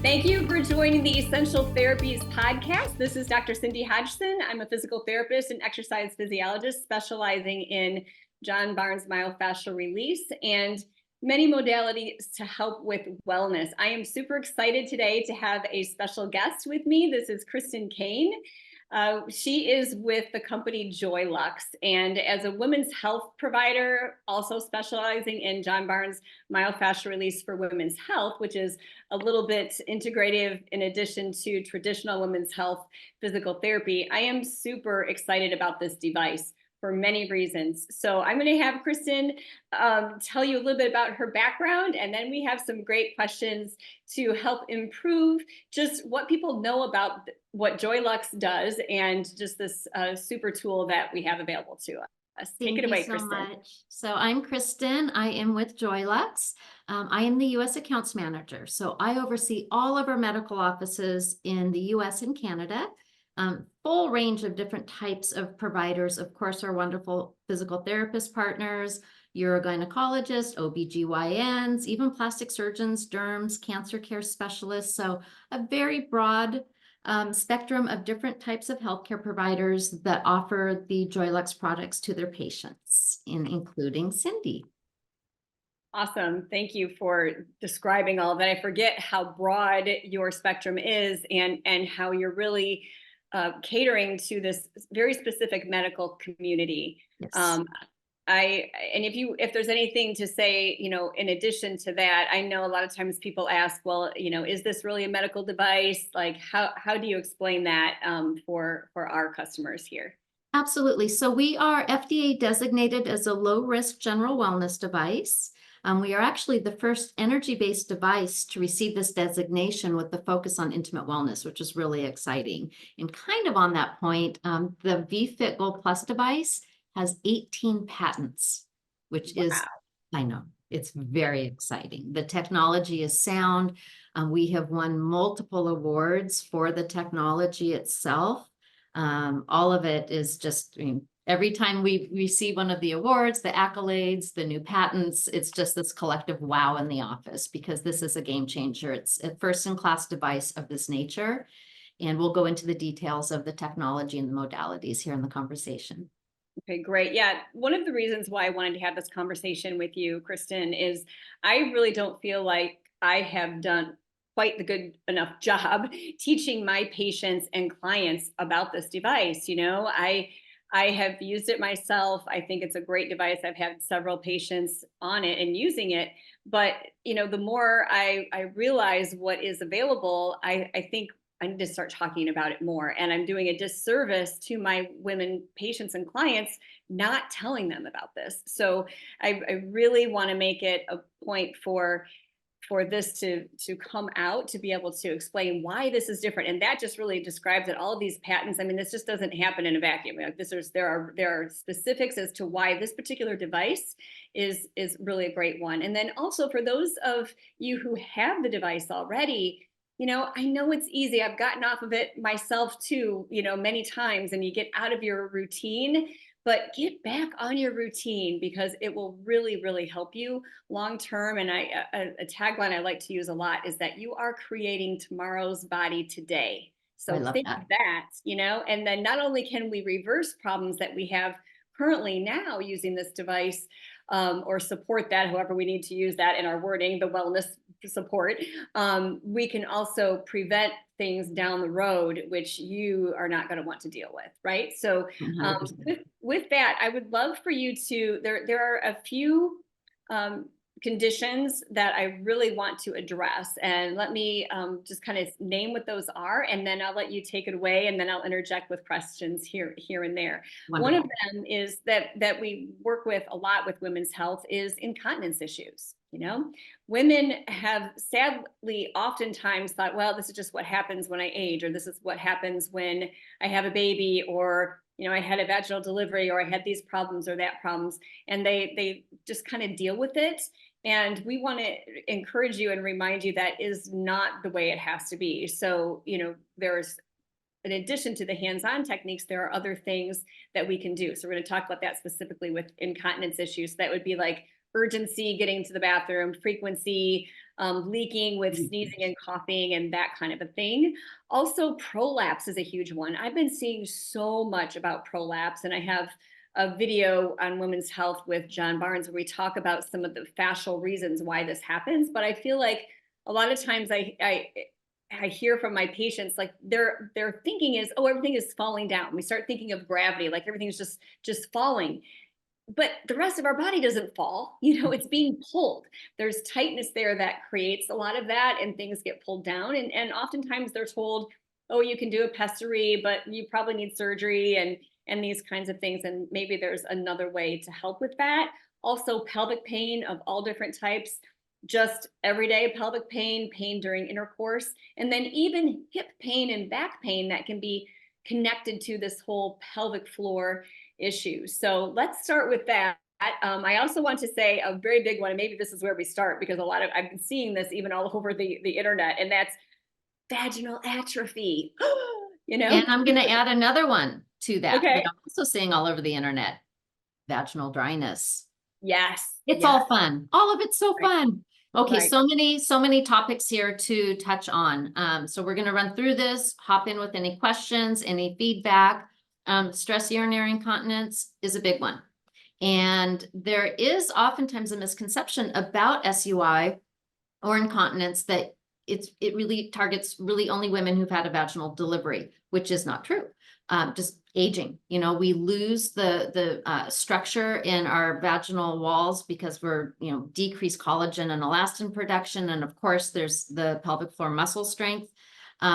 Thank you for joining the Essential Therapies podcast. This is Dr. Cindy Hodgson. I'm a physical therapist and exercise physiologist specializing in John Barnes myofascial release and many modalities to help with wellness. I am super excited today to have a special guest with me. This is Kristin Kane. She is with the company JoyLux, and as a women's health provider, also specializing in John Barnes myofascial release for women's health, which is a little bit integrative in addition to traditional women's health physical therapy. I am super excited about this device for many reasons. So I'm going to have Kristin tell you a little bit about her background, and then we have some great questions to help improve just what people know about what JoyLux does and just this super tool that we have available to us. Take it away, Kristin. Thank you so much. So I'm Kristin. I am with JoyLux. I am the U.S. Accounts Manager. So I oversee all of our medical offices in the U.S. and Canada. Full range of different types of providers. Of course, our wonderful physical therapist partners, urogynecologists, OBGYNs, even plastic surgeons, derms, cancer care specialists. So a very broad spectrum of different types of healthcare providers that offer the JoyLux products to their patients, including Cindy. Awesome. Thank you for describing all of that. I forget how broad your spectrum is and how you're really catering to this very specific medical community. Yes. And if there's anything to say, in addition to that, I know a lot of times people ask, well, is this really a medical device? Like, how do you explain that for our customers here? Absolutely. So we are FDA designated as a low-risk general wellness device. We are actually the first energy-based device to receive this designation with the focus on intimate wellness, which is really exciting. And kind of on that point, the vFit Gold Plus device has 18 patents, which is, I know, it's very exciting. The technology is sound. We have won multiple awards for the technology itself. All of it is just, every time we receive one of the awards, the accolades, the new patents, it's just this collective wow in the office because this is a game changer. It's a first-in-class device of this nature. And we'll go into the details of the technology and the modalities here in the conversation. Okay, great. Yeah, one of the reasons why I wanted to have this conversation with you, Kristin, is I really don't feel like I have done quite the good enough job teaching my patients and clients about this device. I have used it myself. I think it's a great device. I've had several patients on it and using it. But, the more I realize what is available, I think I need to start talking about it more. And I'm doing a disservice to my women patients and clients, not telling them about this. So I really want to make it a point for this to come out, to be able to explain why this is different. And that just really describes that all of these patents, this just doesn't happen in a vacuum. There are specifics as to why this particular device is really a great one. And then also for those of you who have the device already, I know it's easy. I've gotten off of it myself too, many times, and you get out of your routine. But get back on your routine because it will really, really help you long term. And a tagline I like to use a lot is that you are creating tomorrow's body today. So think of that, and then not only can we reverse problems that we have currently now using this device, or support that, however we need to use that in our wording, the wellness support, we can also prevent things down the road, which you are not going to want to deal with, right? So with that, I would love for you to, there are a few conditions that I really want to address. And let me just kind of name what those are, and then I'll let you take it away, and then I'll interject with questions here and there. Wonderful. One of them is that we work with a lot with women's health is incontinence issues. Women have sadly oftentimes thought, well, this is just what happens when I age, or this is what happens when I have a baby, or I had a vaginal delivery, or I had these problems or that problems, and they just kind of deal with it. And we want to encourage you and remind you that is not the way it has to be. So, there's, in addition to the hands-on techniques, there are other things that we can do. So we're going to talk about that specifically with incontinence issues. That would be like urgency getting to the bathroom, frequency, leaking with sneezing and coughing and that kind of a thing. Also, prolapse is a huge one. I've been seeing so much about prolapse, and I have a video on women's health with John Barnes where we talk about some of the fascial reasons why this happens. But I feel like a lot of times I hear from my patients, like their thinking is, oh, everything is falling down. We start thinking of gravity, like everything's just falling. But the rest of our body doesn't fall, it's being pulled. There's tightness there that creates a lot of that, and things get pulled down. And oftentimes they're told, oh, you can do a pessary, but you probably need surgery and these kinds of things. And maybe there's another way to help with that. Also, pelvic pain of all different types, just everyday pelvic pain, pain during intercourse, and then even hip pain and back pain that can be connected to this whole pelvic floor issue. So let's start with that. I also want to say a very big one, and maybe this is where we start, because I've been seeing this even all over the internet, and that's vaginal atrophy. And I'm going to add another one to that Okay. that I'm also seeing all over the internet: vaginal dryness. Yes. It's yes. all fun. All of it's so Right. fun. Okay, Right. so many topics here to touch on. So we're going to run through this, hop in with any questions, any feedback. Stress urinary incontinence is a big one. And there is oftentimes a misconception about SUI or incontinence that it really targets really only women who've had a vaginal delivery, which is not true. Just aging, we lose the structure in our vaginal walls because we're, decreased collagen and elastin production. And of course, there's the pelvic floor muscle strength.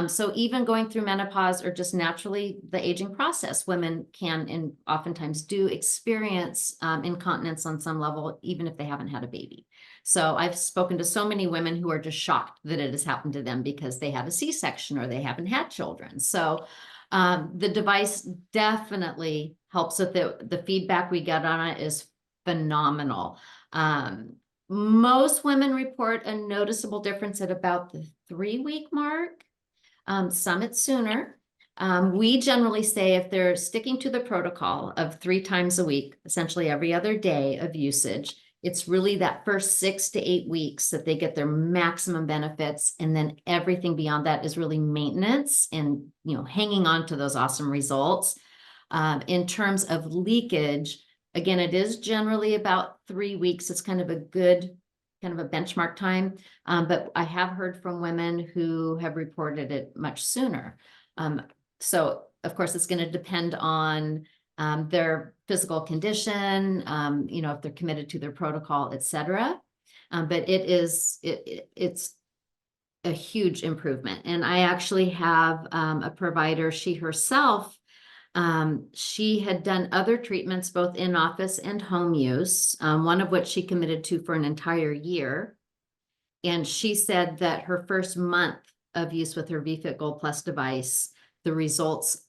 So even going through menopause or just naturally the aging process, women can and oftentimes do experience incontinence on some level, even if they haven't had a baby. So I've spoken to so many women who are just shocked that it has happened to them because they had a C-section or they haven't had children. So the device definitely helps with the feedback we get on it is phenomenal. Most women report a noticeable difference at about the 3-week mark. Some it's sooner. We generally say if they're sticking to the protocol of 3 times a week, essentially every other day of usage, it's really that first 6 to 8 weeks that they get their maximum benefits. And then everything beyond that is really maintenance and, hanging on to those awesome results. In terms of leakage, again, it is generally about 3 weeks. It's kind of a good kind of a benchmark time. But I have heard from women who have reported it much sooner. So of course, it's going to depend on their physical condition, if they're committed to their protocol, et cetera. But it's a huge improvement. And I actually have a provider, she herself, she had done other treatments, both in office and home use, one of which she committed to for an entire year. And she said that her first month of use with her vFit Gold Plus device, the results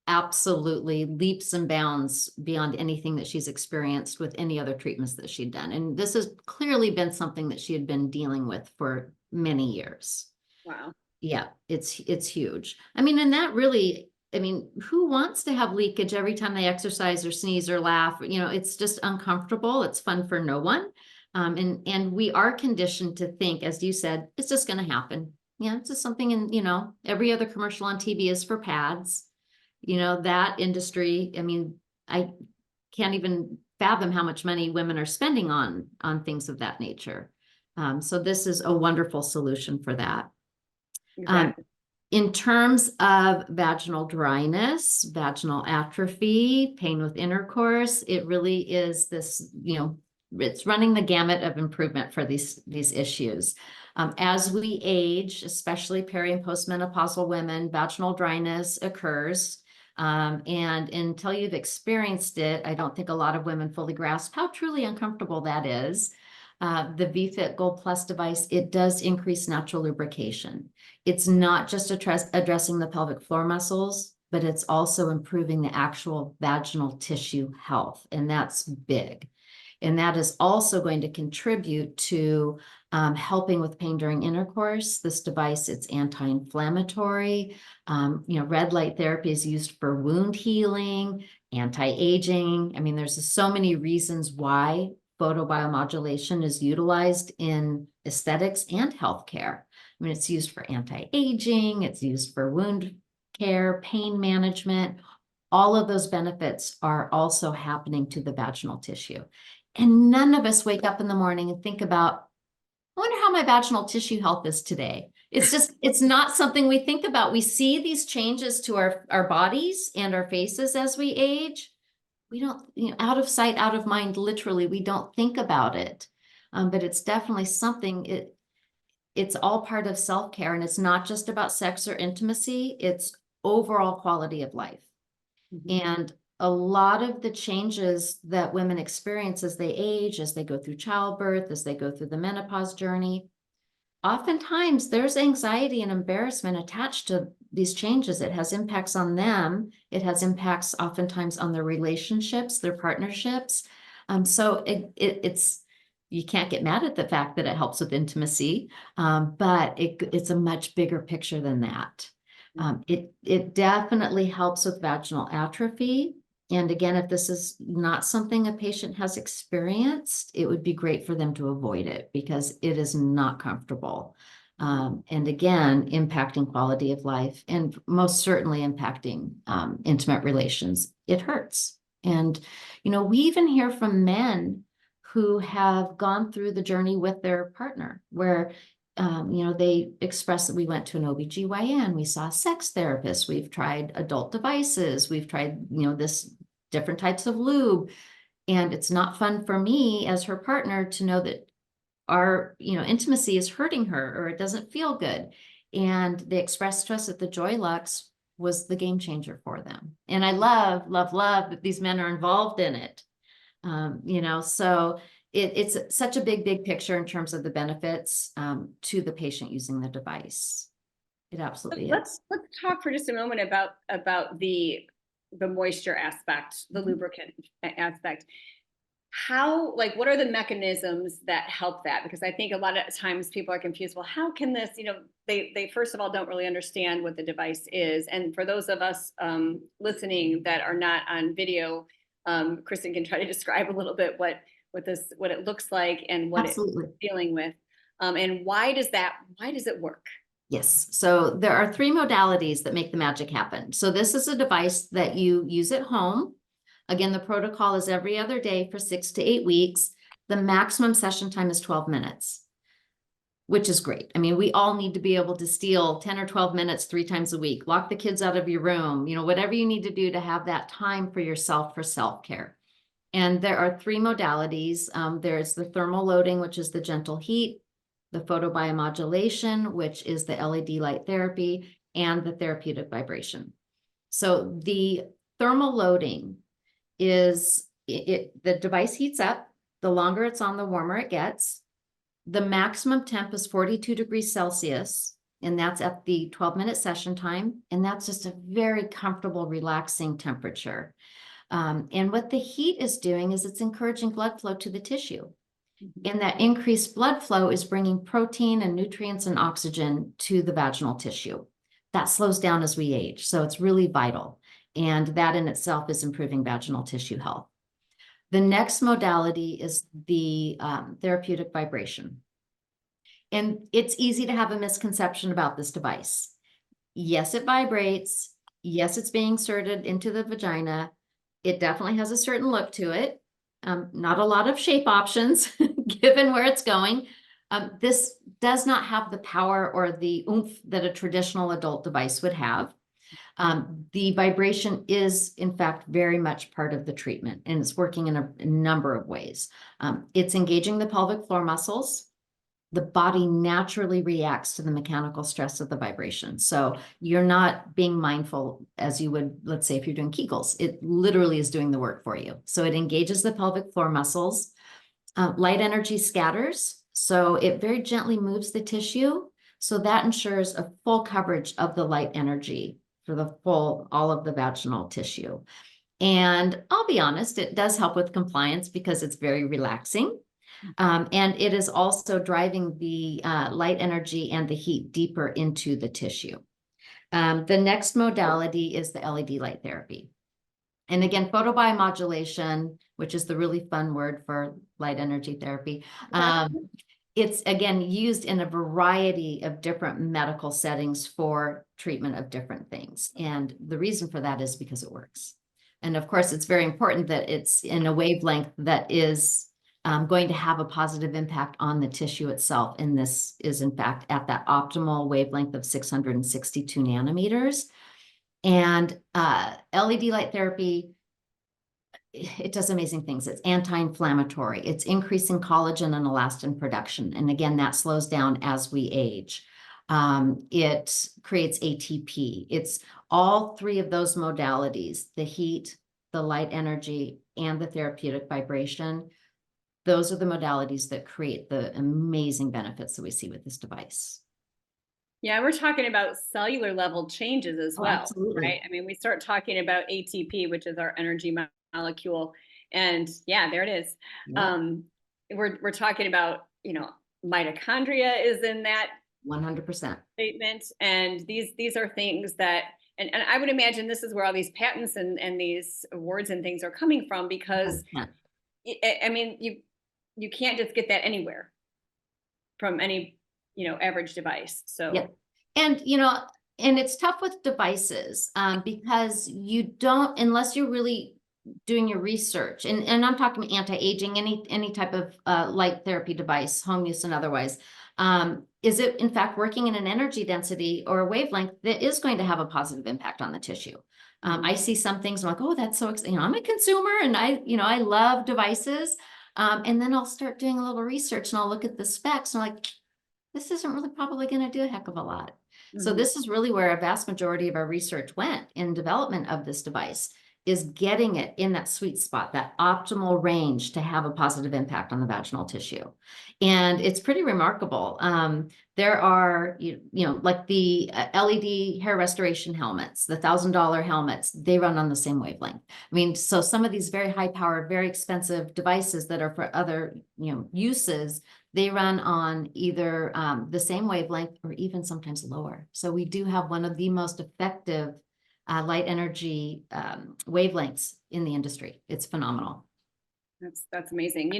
absolutely leaps and bounds beyond anything that she's experienced with any other treatments that she'd done. And this has clearly been something that she had been dealing with for many years. Wow. Yeah, it's huge. And that really, who wants to have leakage every time they exercise or sneeze or laugh? It's just uncomfortable. It's fun for no one. And we are conditioned to think, as you said, it's just going to happen. Yeah, it's just something in, every other commercial on TV is for pads. That industry, I can't even fathom how much money women are spending on things of that nature. So this is a wonderful solution for that. Exactly. In terms of vaginal dryness, vaginal atrophy, pain with intercourse, it really is this, it's running the gamut of improvement for these issues. As we age, especially peri and postmenopausal women, vaginal dryness occurs. And until you've experienced it, I don't think a lot of women fully grasp how truly uncomfortable that is. The vFit Gold Plus device, it does increase natural lubrication. It's not just addressing the pelvic floor muscles, but it's also improving the actual vaginal tissue health. And that's big. And that is also going to contribute to helping with pain during intercourse. This device, it's anti-inflammatory. Red light therapy is used for wound healing, anti-aging. There's so many reasons why photobiomodulation is utilized in aesthetics and healthcare. I mean, it's used for anti-aging, it's used for wound care, pain management. All of those benefits are also happening to the vaginal tissue. And none of us wake up in the morning and think about, I wonder how my vaginal tissue health is today. It's just, it's not something we think about. We see these changes to our bodies and our faces as we age. We don't, out of sight, out of mind, literally, we don't think about it. But it's definitely something, it's all part of self-care, and it's not just about sex or intimacy, it's overall quality of life. And a lot of the changes that women experience as they age, as they go through childbirth, as they go through the menopause journey, oftentimes there's anxiety and embarrassment attached to these changes. It has impacts on them. It has impacts oftentimes on their relationships, their partnerships. So it's, you can't get mad at the fact that it helps with intimacy, but it's a much bigger picture than that. It definitely helps with vaginal atrophy. And again, if this is not something a patient has experienced, it would be great for them to avoid it because it is not comfortable. And again, impacting quality of life and most certainly impacting intimate relations. It hurts. And, we even hear from men who have gone through the journey with their partner where they express that we went to an OBGYN, we saw a sex therapist, we've tried adult devices, we've tried, this different types of lube. And it's not fun for me as her partner to know that our, intimacy is hurting her or it doesn't feel good. And they expressed to us that the JoyLux was the game changer for them. And I love that these men are involved in it. So it's such a big picture in terms of the benefits to the patient using the device. It absolutely is. Let's talk for just a moment about the moisture aspect, the lubricant aspect. What are the mechanisms that help that? Because I think a lot of times people are confused. Well, how can this, they first of all don't really understand what the device is. And for those of us listening that are not on video, Kristin can try to describe a little bit what it looks like and what Absolutely. it's dealing with. And why does it work? Yes. So there are 3 modalities that make the magic happen. So this is a device that you use at home. Again, the protocol is every other day for 6 to 8 weeks. The maximum session time is 12 minutes, which is great. I mean, we all need to be able to steal 10 or 12 minutes 3 times a week, lock the kids out of your room, whatever you need to do to have that time for yourself for self-care. And there are 3 modalities. There's the thermal loading, which is the gentle heat, the photobiomodulation, which is the LED light therapy, and the therapeutic vibration. So the thermal loading is, the device heats up. The longer it's on, the warmer it gets. The maximum temp is 42 degrees Celsius, and that's at the 12-minute session time. And that's just a very comfortable, relaxing temperature. And what the heat is doing is it's encouraging blood flow to the tissue. And that increased blood flow is bringing protein and nutrients and oxygen to the vaginal tissue. That slows down as we age. So it's really vital. And that in itself is improving vaginal tissue health. The next modality is the therapeutic vibration. And it's easy to have a misconception about this device. Yes, it vibrates. Yes, it's being inserted into the vagina. It definitely has a certain look to it. Not a lot of shape options given where it's going. This does not have the power or the oomph that a traditional adult device would have. The vibration is, in fact, very much part of the treatment, and it's working in a number of ways. It's engaging the pelvic floor muscles. The body naturally reacts to the mechanical stress of the vibration. So you're not being mindful as you would, let's say, if you're doing Kegels. It literally is doing the work for you. So it engages the pelvic floor muscles. Light energy scatters. So it very gently moves the tissue. So that ensures a full coverage of the light energy for all of the vaginal tissue. And I'll be honest, it does help with compliance because it's very relaxing. And it is also driving the light energy and the heat deeper into the tissue. The next modality is the LED light therapy. And again, photobiomodulation, which is the really fun word for light energy therapy, it's again used in a variety of different medical settings for treatment of different things. And the reason for that is because it works. And of course, it's very important that it's in a wavelength that is going to have a positive impact on the tissue itself. And this is in fact at that optimal wavelength of 662 nanometers. And LED light therapy, it does amazing things. It's anti-inflammatory. It's increasing collagen and elastin production. And again, that slows down as we age. It creates ATP. It's all three of those modalities, the heat, the light energy, and the therapeutic vibration. Those are the modalities that create the amazing benefits that we see with this device. Yeah, we're talking about cellular level changes as well, absolutely. right? I mean, we start talking about ATP, which is our energy molecule, and yeah, there it is. Yeah. We're talking about, mitochondria is in that 100%. statement, and these are things that, and I would imagine this is where all these patents and these awards and things are coming from, because I mean, you can't just get that anywhere from any average device. So yeah. And and it's tough with devices because you don't, unless you're really doing your research, and I'm talking anti-aging, any type of light therapy device, home use and otherwise, is it in fact working in an energy density or a wavelength that is going to have a positive impact on the tissue? I see some things, I'm like, oh, that's so exciting. I'm a consumer and I love devices. And then I'll start doing a little research and I'll look at the specs and I'm like, this isn't really probably going to do a heck of a lot. So this is really where a vast majority of our research went in development of this device, is getting it in that sweet spot, that optimal range to have a positive impact on the vaginal tissue. And it's pretty remarkable. There are, like the LED hair restoration helmets, the $1,000 helmets, they run on the same wavelength. I mean, so some of these very high powered, very expensive devices that are for other, uses, they run on either the same wavelength or even sometimes lower. So we do have one of the most effective light energy wavelengths in the industry. It's phenomenal. That's amazing.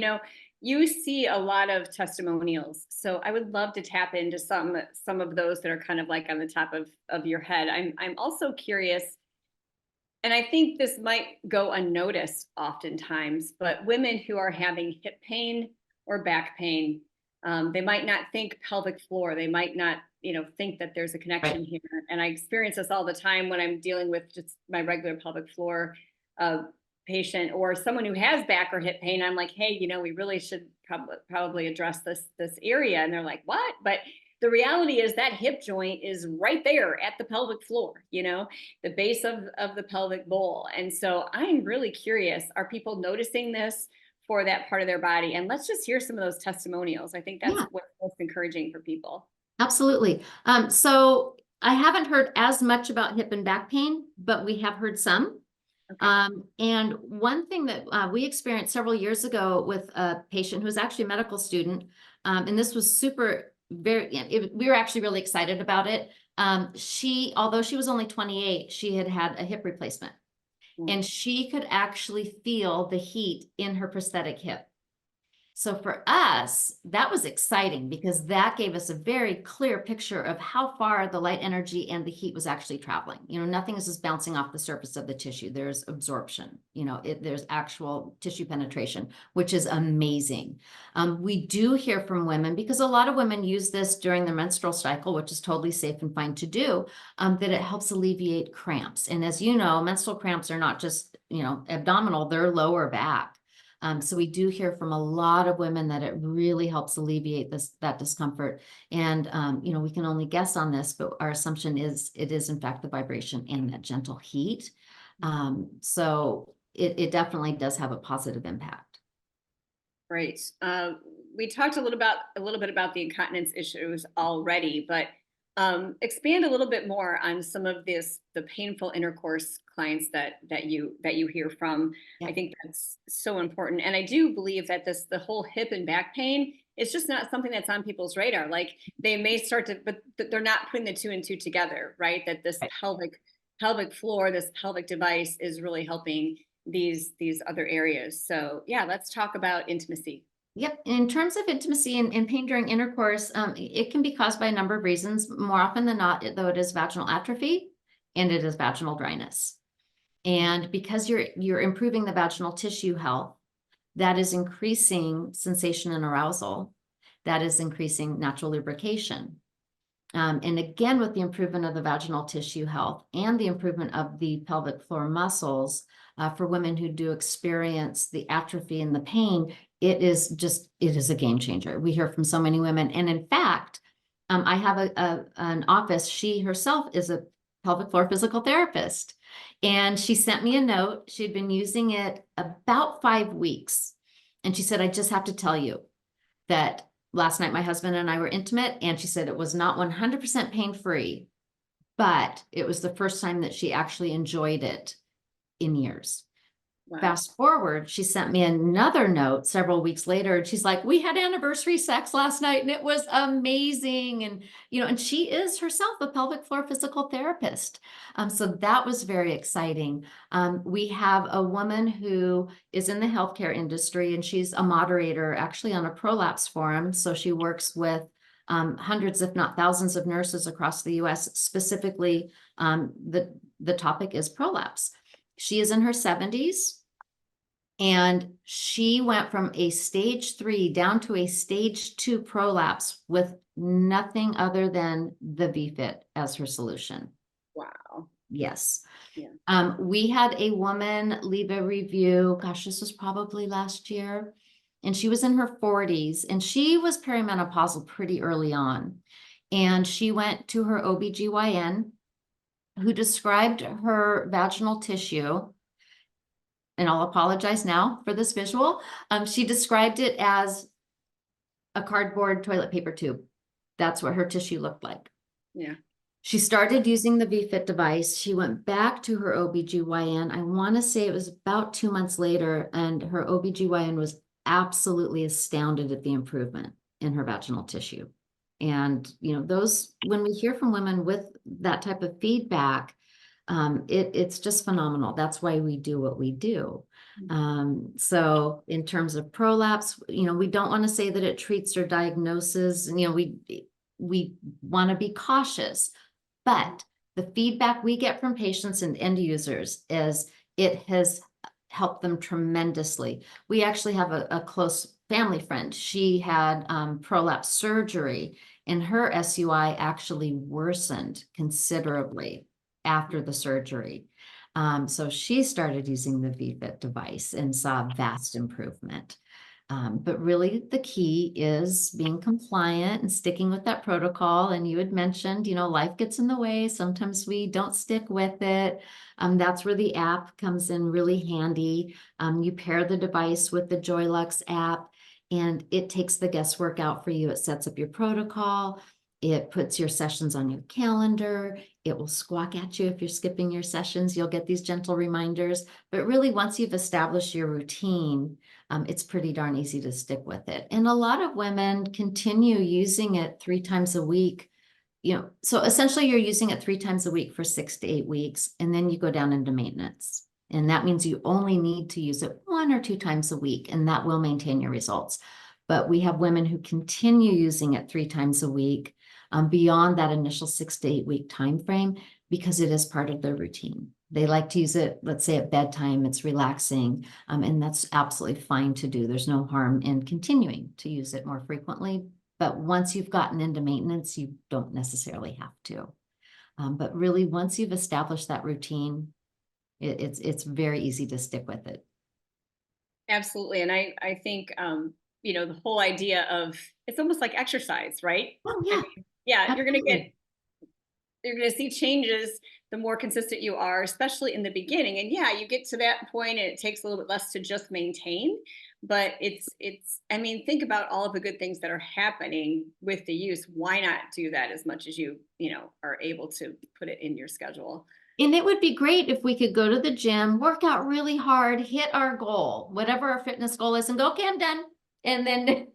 You see a lot of testimonials, so I would love to tap into some of those that are kind of like on the top of your head. I'm also curious, and I think this might go unnoticed oftentimes, but women who are having hip pain or back pain, they might not think pelvic floor. They might not, think that there's a connection here. And I experience this all the time when I'm dealing with just my regular pelvic floor patient or someone who has back or hip pain. I'm like, hey, we really should probably address this area. And they're like, what? But the reality is that hip joint is right there at the pelvic floor, the base of the pelvic bowl. And so I'm really curious, are people noticing this for that part of their body? And let's just hear some of those testimonials. I think that's what's most encouraging for people. Absolutely. So I haven't heard as much about hip and back pain, but we have heard some. Okay. And one thing that we experienced several years ago with a patient who was actually a medical student, and this was we were actually really excited about it. Although she was only 28, she had had a hip replacement. And she could actually feel the heat in her prosthetic hip. So for us, that was exciting because that gave us a very clear picture of how far the light energy and the heat was actually traveling. Nothing is just bouncing off the surface of the tissue. There's absorption, there's actual tissue penetration, which is amazing. We do hear from women, because a lot of women use this during their menstrual cycle, which is totally safe and fine to do, that it helps alleviate cramps. And as you know, menstrual cramps are not just, abdominal, they're lower back. So we do hear from a lot of women that it really helps alleviate that discomfort. And, we can only guess on this, but our assumption is it is in fact the vibration and that gentle heat. So it definitely does have a positive impact. Right. We talked a little bit about the incontinence issues already, but expand a little bit more on some of the painful intercourse clients that you hear from. I think that's so important. And I do believe that the whole hip and back pain is just not something that's on people's radar. Like they may start to, but they're not putting the two and two together, right? That this pelvic pelvic floor, this pelvic device is really helping these other areas. So yeah, let's talk about intimacy. Yep. In terms of intimacy and pain during intercourse, it can be caused by a number of reasons. More often than not, though, it is vaginal atrophy and it is vaginal dryness. And because you're improving the vaginal tissue health, that is increasing sensation and arousal. That is increasing natural lubrication. And again, with the improvement of the vaginal tissue health and the improvement of the pelvic floor muscles, for women who do experience the atrophy and the pain, it is a game changer. We hear from so many women. And in fact, I have an office. She herself is a pelvic floor physical therapist. And she sent me a note. She'd been using it about 5 weeks. And she said, I just have to tell you that last night my husband and I were intimate, and she said it was not 100% pain-free, but it was the first time that she actually enjoyed it in years. Wow. Fast forward, she sent me another note several weeks later, and she's like, we had anniversary sex last night and it was amazing. And, and she is herself a pelvic floor physical therapist. So that was very exciting. We have a woman who is in the healthcare industry, and she's a moderator actually on a prolapse forum. So she works with hundreds, if not thousands of nurses across the US. Specifically, the topic is prolapse. She is in her 70s, and she went from a stage 3 down to a stage 2 prolapse with nothing other than the vFit as her solution. Wow. Yes. Yeah. We had a woman leave a review. Gosh, this was probably last year. And she was in her 40s, and she was perimenopausal pretty early on. And she went to her OBGYN, who described her vaginal tissue, and I'll apologize now for this visual. She described it as a cardboard toilet paper tube. That's what her tissue looked like. Yeah. She started using the vFit device. She went back to her OBGYN. I want to say it was about 2 months later, and her OBGYN was absolutely astounded at the improvement in her vaginal tissue. And, when we hear from women with that type of feedback, it's just phenomenal. That's why we do what we do. So in terms of prolapse, we don't want to say that it treats or diagnoses, and, we want to be cautious, but the feedback we get from patients and end users is it has helped them tremendously. We actually have a close family friend. She had prolapse surgery, and her SUI actually worsened considerably after the surgery. So she started using the vFit device and saw vast improvement. But really the key is being compliant and sticking with that protocol. And you had mentioned, life gets in the way. Sometimes we don't stick with it. That's where the app comes in really handy. You pair the device with the JoyLux app, and it takes the guesswork out for you. It sets up your protocol. It puts your sessions on your calendar. It will squawk at you if you're skipping your sessions. You'll get these gentle reminders. But really, once you've established your routine, it's pretty darn easy to stick with it. And a lot of women continue using it 3 times a week. So essentially you're using it 3 times a week for 6 to 8 weeks, and then you go down into maintenance. And that means you only need to use it 1 or 2 times a week, and that will maintain your results. But we have women who continue using it 3 times a week beyond that initial 6 to 8 week time frame, because it is part of their routine. They like to use it, let's say at bedtime. It's relaxing, and that's absolutely fine to do. There's no harm in continuing to use it more frequently. But once you've gotten into maintenance, you don't necessarily have to. But really, once you've established that routine, it's very easy to stick with it. Absolutely. And I think, the whole idea of it's almost like exercise, right? Oh, yeah. Yeah, you're going Absolutely. to see changes the more consistent you are, especially in the beginning. And yeah, you get to that point and it takes a little bit less to just maintain, but think about all of the good things that are happening with the use. Why not do that as much as you are able to put it in your schedule? And it would be great if we could go to the gym, work out really hard, hit our goal, whatever our fitness goal is, and go, okay, I'm done. And then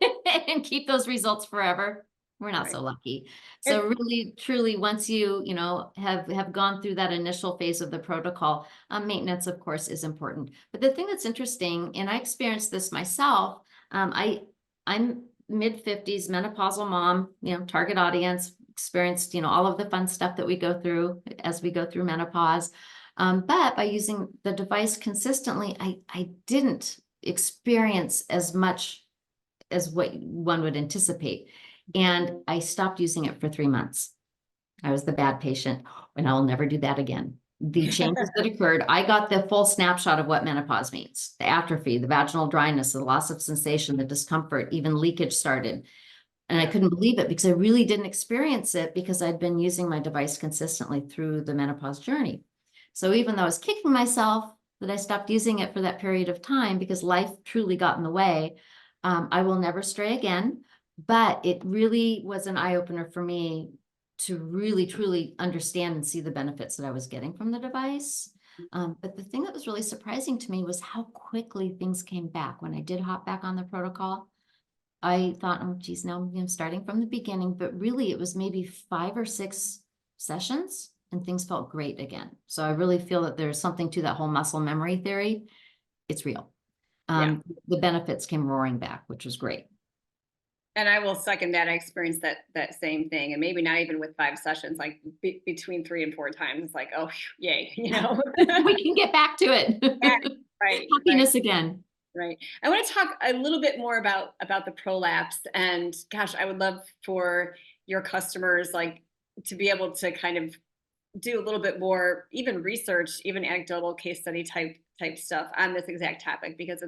and keep those results forever. We're not Right. so lucky. So And really, truly, once you, have gone through that initial phase of the protocol, maintenance, of course, is important. But the thing that's interesting, and I experienced this myself, I'm mid-50s, menopausal mom, target audience, experienced, all of the fun stuff that we go through as we go through menopause. But by using the device consistently, I didn't experience as much as what one would anticipate. And I stopped using it for 3 months. I was the bad patient, and I'll never do that again. The changes that occurred, I got the full snapshot of what menopause means. The atrophy, the vaginal dryness, the loss of sensation, the discomfort, even leakage started. And I couldn't believe it because I really didn't experience it because I'd been using my device consistently through the menopause journey. So even though I was kicking myself that I stopped using it for that period of time because life truly got in the way, I will never stray again. But it really was an eye-opener for me to really, truly understand and see the benefits that I was getting from the device. But the thing that was really surprising to me was how quickly things came back. When I did hop back on the protocol, I thought, oh, geez, now I'm starting from the beginning. But really, it was maybe 5 or 6 sessions and things felt great again. So I really feel that there's something to that whole muscle memory theory. It's real. yeah. The benefits came roaring back, which was great. And I will second that. I experienced that same thing, and maybe not even with 5 sessions, like between 3 and 4 times. It's like, oh, yay, We can get back to it. Yeah, right, right, Happiness again. right. I want to talk a little bit more about the prolapse, and gosh, I would love for your customers like to be able to kind of do a little bit more, even research, even anecdotal case study type stuff on this exact topic, because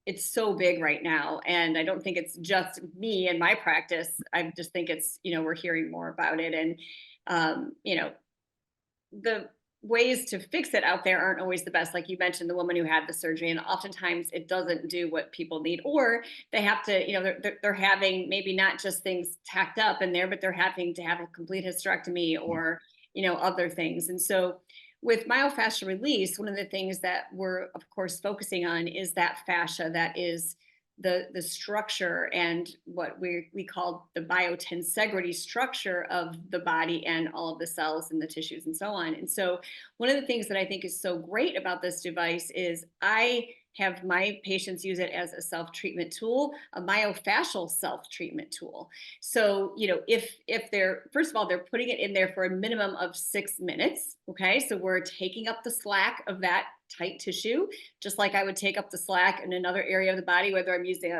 it's so big right now. And I don't think it's just me and my practice. I just think it's, we're hearing more about it. And, the ways to fix it out there aren't always the best. Like you mentioned, the woman who had the surgery, and oftentimes it doesn't do what people need, or they have to, they're having maybe not just things tacked up in there, but they're having to have a complete hysterectomy or, other things. And so with myofascial release, one of the things that we're of course focusing on is that fascia that is the structure and what we call the biotensegrity structure of the body and all of the cells and the tissues and so on. And so one of the things that I think is so great about this device is I have my patients use it as a self-treatment tool, a myofascial self-treatment tool. So, if they're, first of all, they're putting it in there for a minimum of 6 minutes. Okay. So we're taking up the slack of that tight tissue, just like I would take up the slack in another area of the body, whether I'm using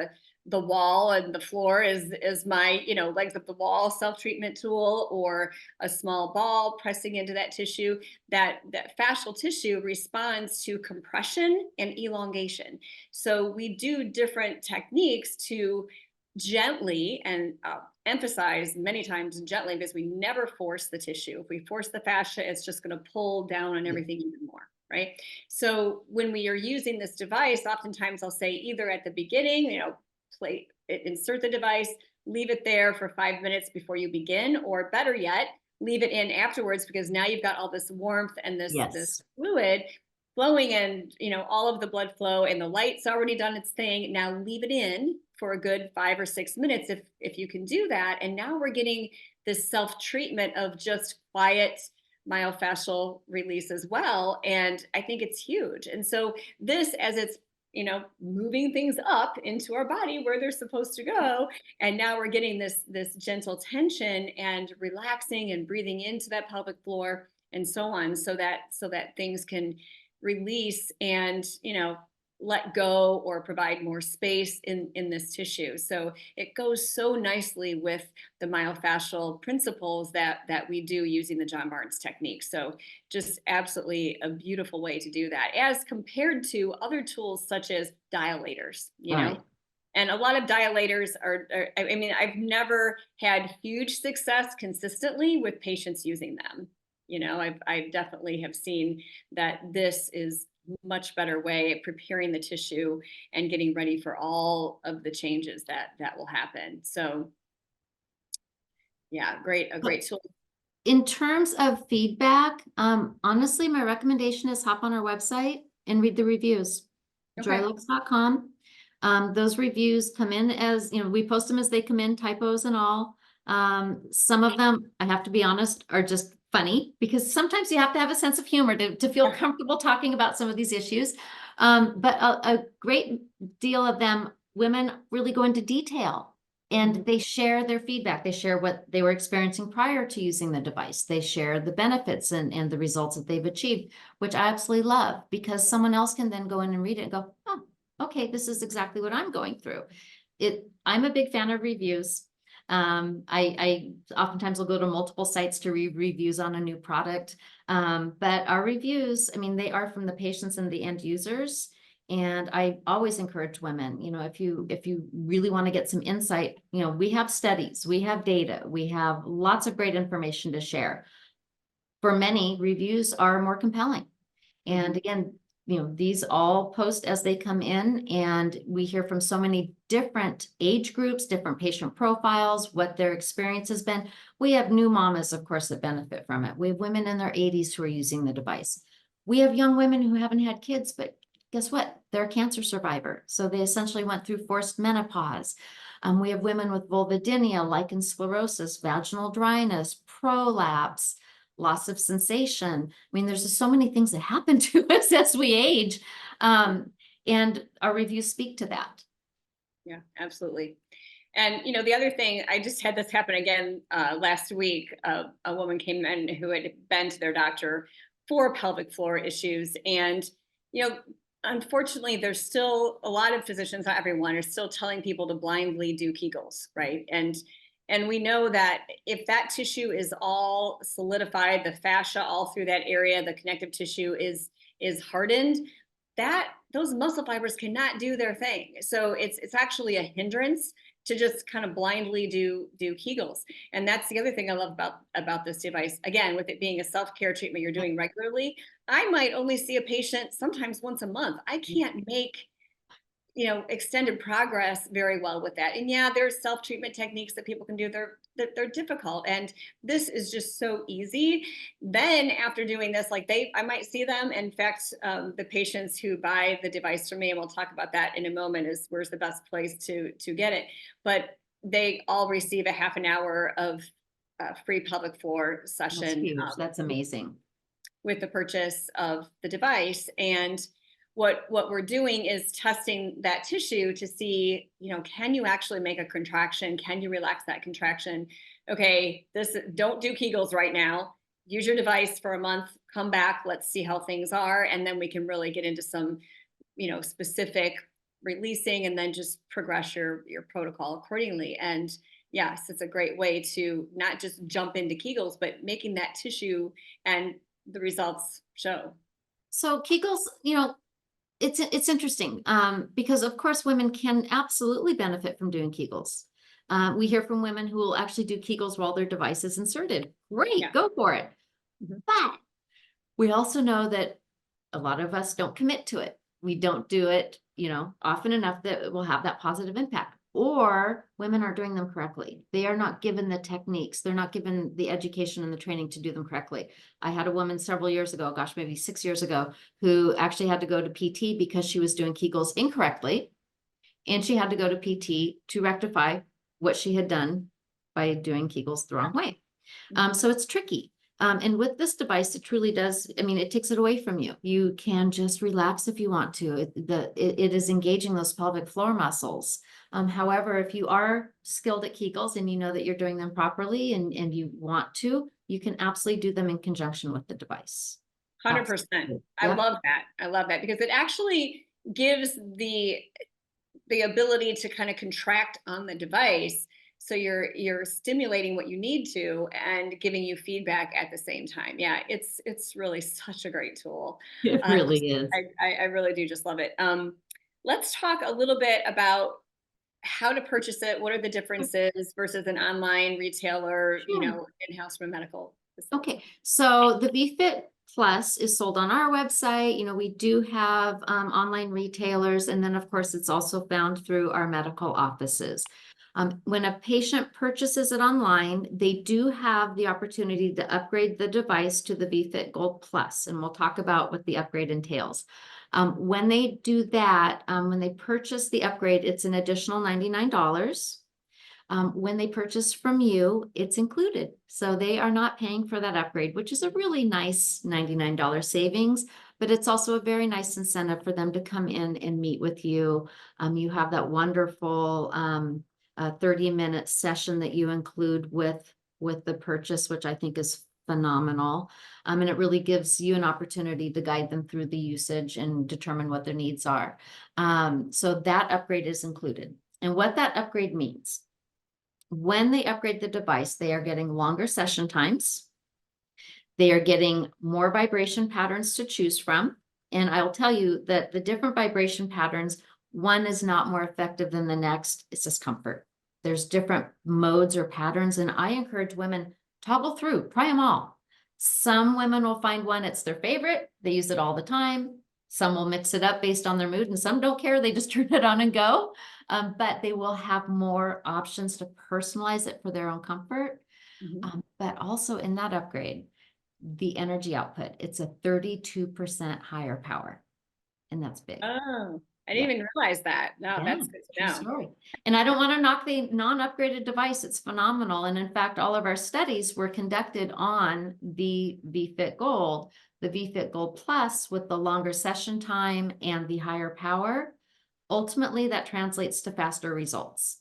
the wall and the floor is my, legs up the wall self-treatment tool, or a small ball pressing into that tissue. That fascial tissue responds to compression and elongation. So we do different techniques to gently, and emphasize many times gently, because we never force the tissue. If we force the fascia, it's just going to pull down on everything even more. Right. So when we are using this device, oftentimes I'll say either at the beginning, insert the device, leave it there for 5 minutes before you begin, or better yet, leave it in afterwards, because now you've got all this warmth and this fluid flowing, and all of the blood flow, and the light's already done its thing. Now leave it in for a good 5 or 6 minutes if you can do that. And now we're getting this self-treatment of just quiet myofascial release as well. And I think it's huge. And so this, as it's, moving things up into our body where they're supposed to go. And now we're getting this gentle tension and relaxing and breathing into that pelvic floor and so on, so that things can release and, let go or provide more space in this tissue. So it goes so nicely with the myofascial principles that we do using the John Barnes technique. So just absolutely a beautiful way to do that, as compared to other tools such as dilators, Right. And a lot of dilators I've never had huge success consistently with patients using them. I definitely have seen that this is much better way of preparing the tissue and getting ready for all of the changes that will happen. So yeah, a great tool. In terms of feedback, honestly, my recommendation is hop on our website and read the reviews. Okay. JoyLux.com. Those reviews come in as, we post them as they come in, typos and all. Some of them, I have to be honest, are just funny because sometimes you have to have a sense of humor to feel comfortable talking about some of these issues. But a great deal of them, women really go into detail and they share their feedback. They share what they were experiencing prior to using the device. They share the benefits and the results that they've achieved, which I absolutely love because someone else can then go in and read it and go, oh, okay, this is exactly what I'm going through. I'm a big fan of reviews. I oftentimes will go to multiple sites to read reviews on a new product. But our reviews, I mean, they are from the patients and the end users. And I always encourage women, if you really want to get some insight, we have studies, we have data, we have lots of great information to share. For many, reviews are more compelling. And again, these all post as they come in, and we hear from so many different age groups, different patient profiles, what their experience has been. We have new mamas, of course, that benefit from it. We have women in their 80s who are using the device. We have young women who haven't had kids, but guess what? They're a cancer survivor. So they essentially went through forced menopause. We have women with vulvodynia, lichen sclerosis, vaginal dryness, prolapse, loss of sensation. I mean, there's just so many things that happen to us as we age. And our reviews speak to that. Yeah, absolutely. And, the other thing, I just had this happen again last week. A woman came in who had been to their doctor for pelvic floor issues. And, unfortunately, there's still a lot of physicians, not everyone, are still telling people to blindly do Kegels, right? And we know that if that tissue is all solidified, the fascia all through that area, the connective tissue is hardened, that those muscle fibers cannot do their thing. So it's actually a hindrance to just kind of blindly do Kegels. And that's the other thing I love about this device. Again, with it being a self-care treatment you're doing regularly, I might only see a patient sometimes once a month. I can't make extended progress very well with that. And yeah, there's self-treatment techniques that people can do. They're difficult. And this is just so easy. Then after doing this, I might see them. In fact, the patients who buy the device from me, and we'll talk about that in a moment, is where's the best place to get it. But they all receive a half an hour of free pelvic floor session. That's huge. That's amazing. With the purchase of the device. And what we're doing is testing that tissue to see, can you actually make a contraction? Can you relax that contraction? Okay, don't do Kegels right now. Use your device for a month, come back, let's see how things are. And then we can really get into some, specific releasing and then just progress your protocol accordingly. And yes, it's a great way to not just jump into Kegels, but making that tissue and the results show. So Kegels, it's interesting because of course women can absolutely benefit from doing Kegels. We hear from women who will actually do Kegels while their device is inserted. Great, go for it. But we also know that a lot of us don't commit to it. We don't do it, often enough that it will have that positive impact. Or women aren't doing them correctly. They are not given the techniques. They're not given the education and the training to do them correctly. I had a woman several years ago, gosh, maybe 6 years ago, who actually had to go to PT because she was doing Kegels incorrectly. And she had to go to PT to rectify what she had done by doing Kegels the wrong way. So it's tricky. And with this device, it truly does, it takes it away from you. You can just relax if you want to. It is engaging those pelvic floor muscles. However, if you are skilled at Kegels and you know that you're doing them properly and you want to, you can absolutely do them in conjunction with the device. 100%. I love that. I love that because it actually gives the ability to kind of contract on the device. So you're stimulating what you need to and giving you feedback at the same time. Yeah, it's really such a great tool. It really is. I really do just love it. Let's talk a little bit about how to purchase it. What are the differences versus an online retailer, in-house from a medical facility? Okay, so the vFit Plus is sold on our website. We do have online retailers, and then of course it's also found through our medical offices. When a patient purchases it online, they do have the opportunity to upgrade the device to the vFit Gold Plus, and we'll talk about what the upgrade entails. When they do that, when they purchase the upgrade, it's an additional $99. when they purchase from you, it's included. So they are not paying for that upgrade, which is a really nice $99 savings, but it's also a very nice incentive for them to come in and meet with you. You have that wonderful 30-minute session that you include with the purchase, which I think is phenomenal. And it really gives you an opportunity to guide them through the usage and determine what their needs are. So that upgrade is included. And what that upgrade means, when they upgrade the device, they are getting longer session times. They are getting more vibration patterns to choose from. And I'll tell you that the different vibration patterns, one is not more effective than the next. It's just comfort. There's different modes or patterns. And I encourage women, toggle through, try them all. Some women will find one, it's their favorite. They use it all the time. Some will mix it up based on their mood, and some don't care. They just turn it on and go. But they will have more options to personalize it for their own comfort. But also in that upgrade, the energy output, it's a 32% higher power. And that's big. Oh, I didn't even realize that. No, Yeah, that's good to know. story. And I don't want to knock the non-upgraded device. It's phenomenal. And in fact, all of our studies were conducted on the vFit Gold, the vFit Gold Plus with the longer session time and the higher power. Ultimately, that translates to faster results.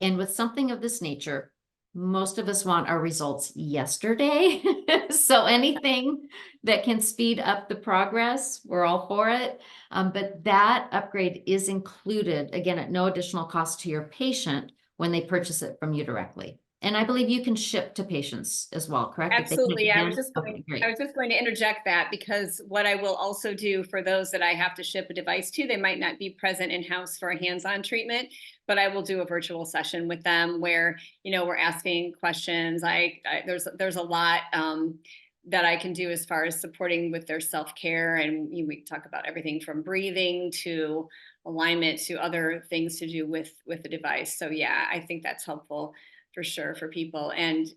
And with something of this nature, most of us want our results yesterday. So anything that can speed up the progress, we're all for it. But that upgrade is included, again, at no additional cost to your patient when they purchase it from you directly. And I believe you can ship to patients as well, correct? Absolutely. If they I can't was just again, going, I was just going to interject that, because what I will also do for those that I have to ship a device to, they might not be present in-house for a hands-on treatment, but I will do a virtual session with them where, we're asking questions. There's a lot that I can do as far as supporting with their self-care. And we talk about everything from breathing to alignment to other things to do with the device. So yeah, I think that's helpful for sure for people. And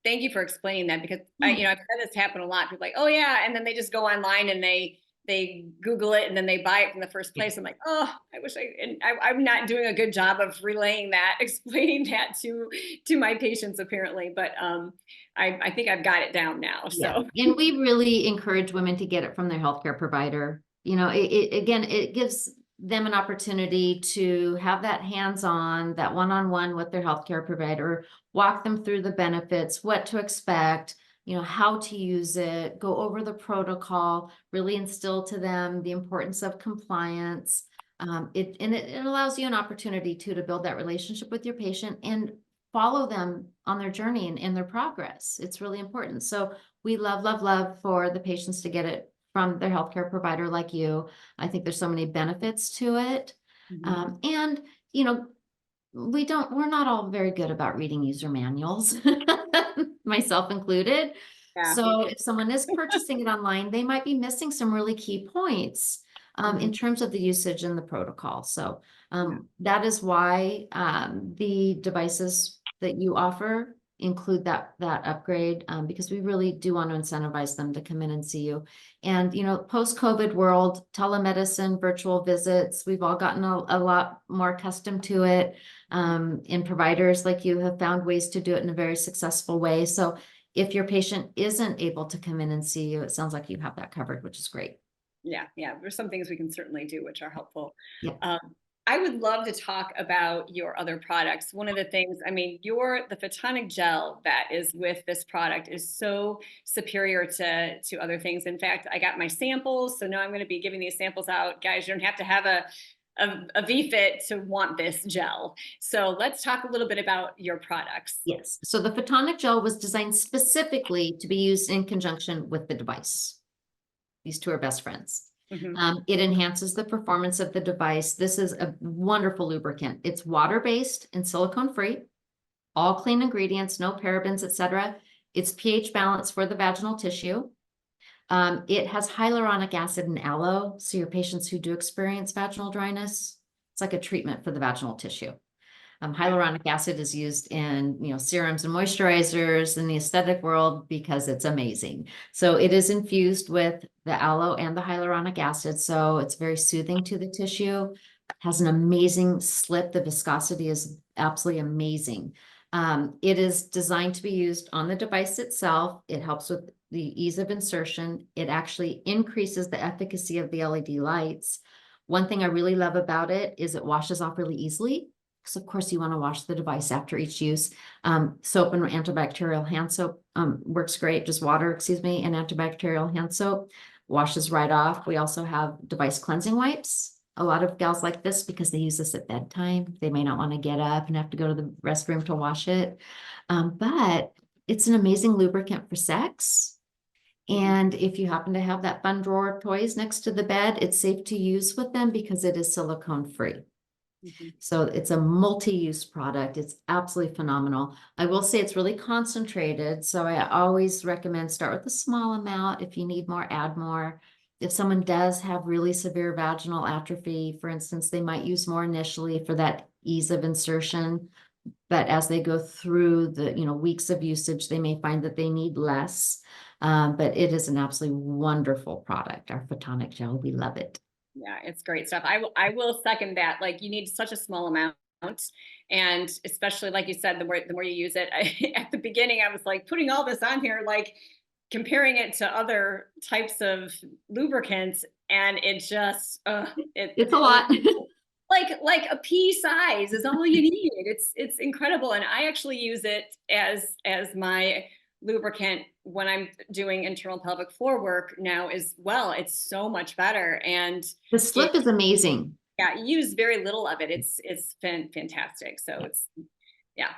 thank you for explaining that, because I've had this happen a lot. People are like, oh yeah, and then they just go online and they Google it and then they buy it from the first place. I'm like, oh, I wish I'm not doing a good job of relaying that, explaining that to my patients apparently. But I think I've got it down now. So and we really encourage women to get it from their healthcare provider. It gives them an opportunity to have that hands-on, that one-on-one with their healthcare provider, walk them through the benefits, what to expect, how to use it, go over the protocol, really instill to them the importance of compliance. It allows you an opportunity to build that relationship with your patient and follow them on their journey and their progress. It's really important. So we love for the patients to get it from their healthcare provider like you. I think there's so many benefits to it. And, we're not all very good about reading user manuals, myself included. yeah. So if someone is purchasing it online, they might be missing some really key points in terms of the usage and the protocol. So that is why the devices that you offer include that upgrade, because we really do want to incentivize them to come in and see you. And post-COVID world, telemedicine, virtual visits, we've all gotten a lot more accustomed to it. And providers like you have found ways to do it in a very successful way. So if your patient isn't able to come in and see you, it sounds like you have that covered, which is great. Yeah, there's some things we can certainly do which are helpful. Yeah. I would love to talk about your other products. One of the things, the photonic gel that is with this product is so superior to other things. In fact, I got my samples, so now I'm going to be giving these samples out. Guys, you don't have to have a vFit to want this gel. So let's talk a little bit about your products. Yes. So the photonic gel was designed specifically to be used in conjunction with the device. These two are best friends. It enhances the performance of the device. This is a wonderful lubricant. It's water-based and silicone-free, all clean ingredients, no parabens, etc. It's pH balanced for the vaginal tissue. It has hyaluronic acid and aloe. So your patients who do experience vaginal dryness, it's like a treatment for the vaginal tissue. Hyaluronic acid is used in, serums and moisturizers in the aesthetic world because it's amazing. So it is infused with the aloe and the hyaluronic acid. So it's very soothing to the tissue, has an amazing slip. The viscosity is absolutely amazing. It is designed to be used on the device itself. It helps with the ease of insertion. It actually increases the efficacy of the LED lights. One thing I really love about it is it washes off really easily. Because of course you want to wash the device after each use. Soap and antibacterial hand soap works great. Just water, excuse me, and antibacterial hand soap washes right off. We also have device cleansing wipes. A lot of gals like this because they use this at bedtime. They may not want to get up and have to go to the restroom to wash it. But it's an amazing lubricant for sex. And if you happen to have that fun drawer of toys next to the bed, it's safe to use with them because it is silicone free. So it's a multi-use product. It's absolutely phenomenal. I will say it's really concentrated. So I always recommend start with a small amount. If you need more, add more. If someone does have really severe vaginal atrophy, for instance, they might use more initially for that ease of insertion. But as they go through the weeks of usage, they may find that they need less. But it is an absolutely wonderful product. Our photonic gel, we love it. Yeah, it's great stuff. I will second that. Like, you need such a small amount. And especially like you said, the more you use it, at the beginning, I was like putting all this on here, like comparing it to other types of lubricants. And it just, it's a lot. like a pea size is all you need. It's incredible. And I actually use it as my lubricant when I'm doing internal pelvic floor work now as well. It's so much better. And the slip is amazing. Yeah, use very little of it. It's fantastic. So yeah.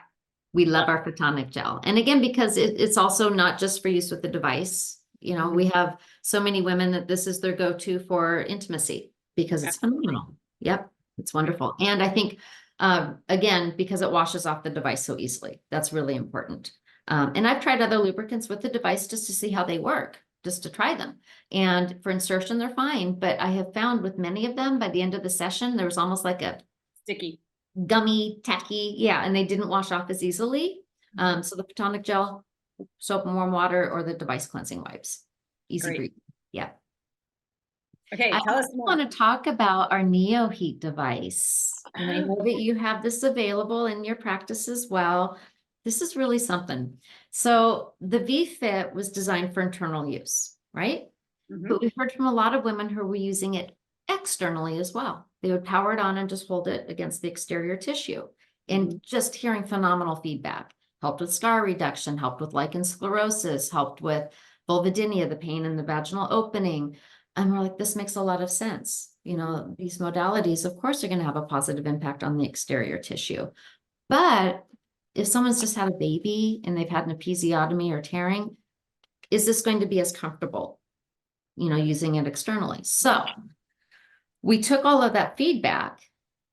We love our photonic gel. And again, because it's also not just for use with the device. We have so many women that this is their go-to for intimacy because it's phenomenal. Yep. It's wonderful. And I think, again, because it washes off the device so easily, that's really important. And I've tried other lubricants with the device just to see how they work, just to try them. And for insertion, they're fine. But I have found with many of them, by the end of the session, there was almost like a sticky, gummy, tacky. Yeah. And they didn't wash off as easily. So the photonic gel, soap and warm water, or the device cleansing wipes. Easy breezy. Yeah. Okay, tell us more. I want to talk about our NeoHeat device. And I know that you have this available in your practice as well. This is really something. So the vFit was designed for internal use, right? But we've heard from a lot of women who were using it externally as well. They would power it on and just hold it against the exterior tissue. And just hearing phenomenal feedback. Helped with scar reduction, helped with lichen sclerosis, helped with vulvodynia, the pain in the vaginal opening. And we're like, this makes a lot of sense. These modalities, of course, are going to have a positive impact on the exterior tissue. But if someone's just had a baby and they've had an episiotomy or tearing, is this going to be as comfortable, using it externally? So we took all of that feedback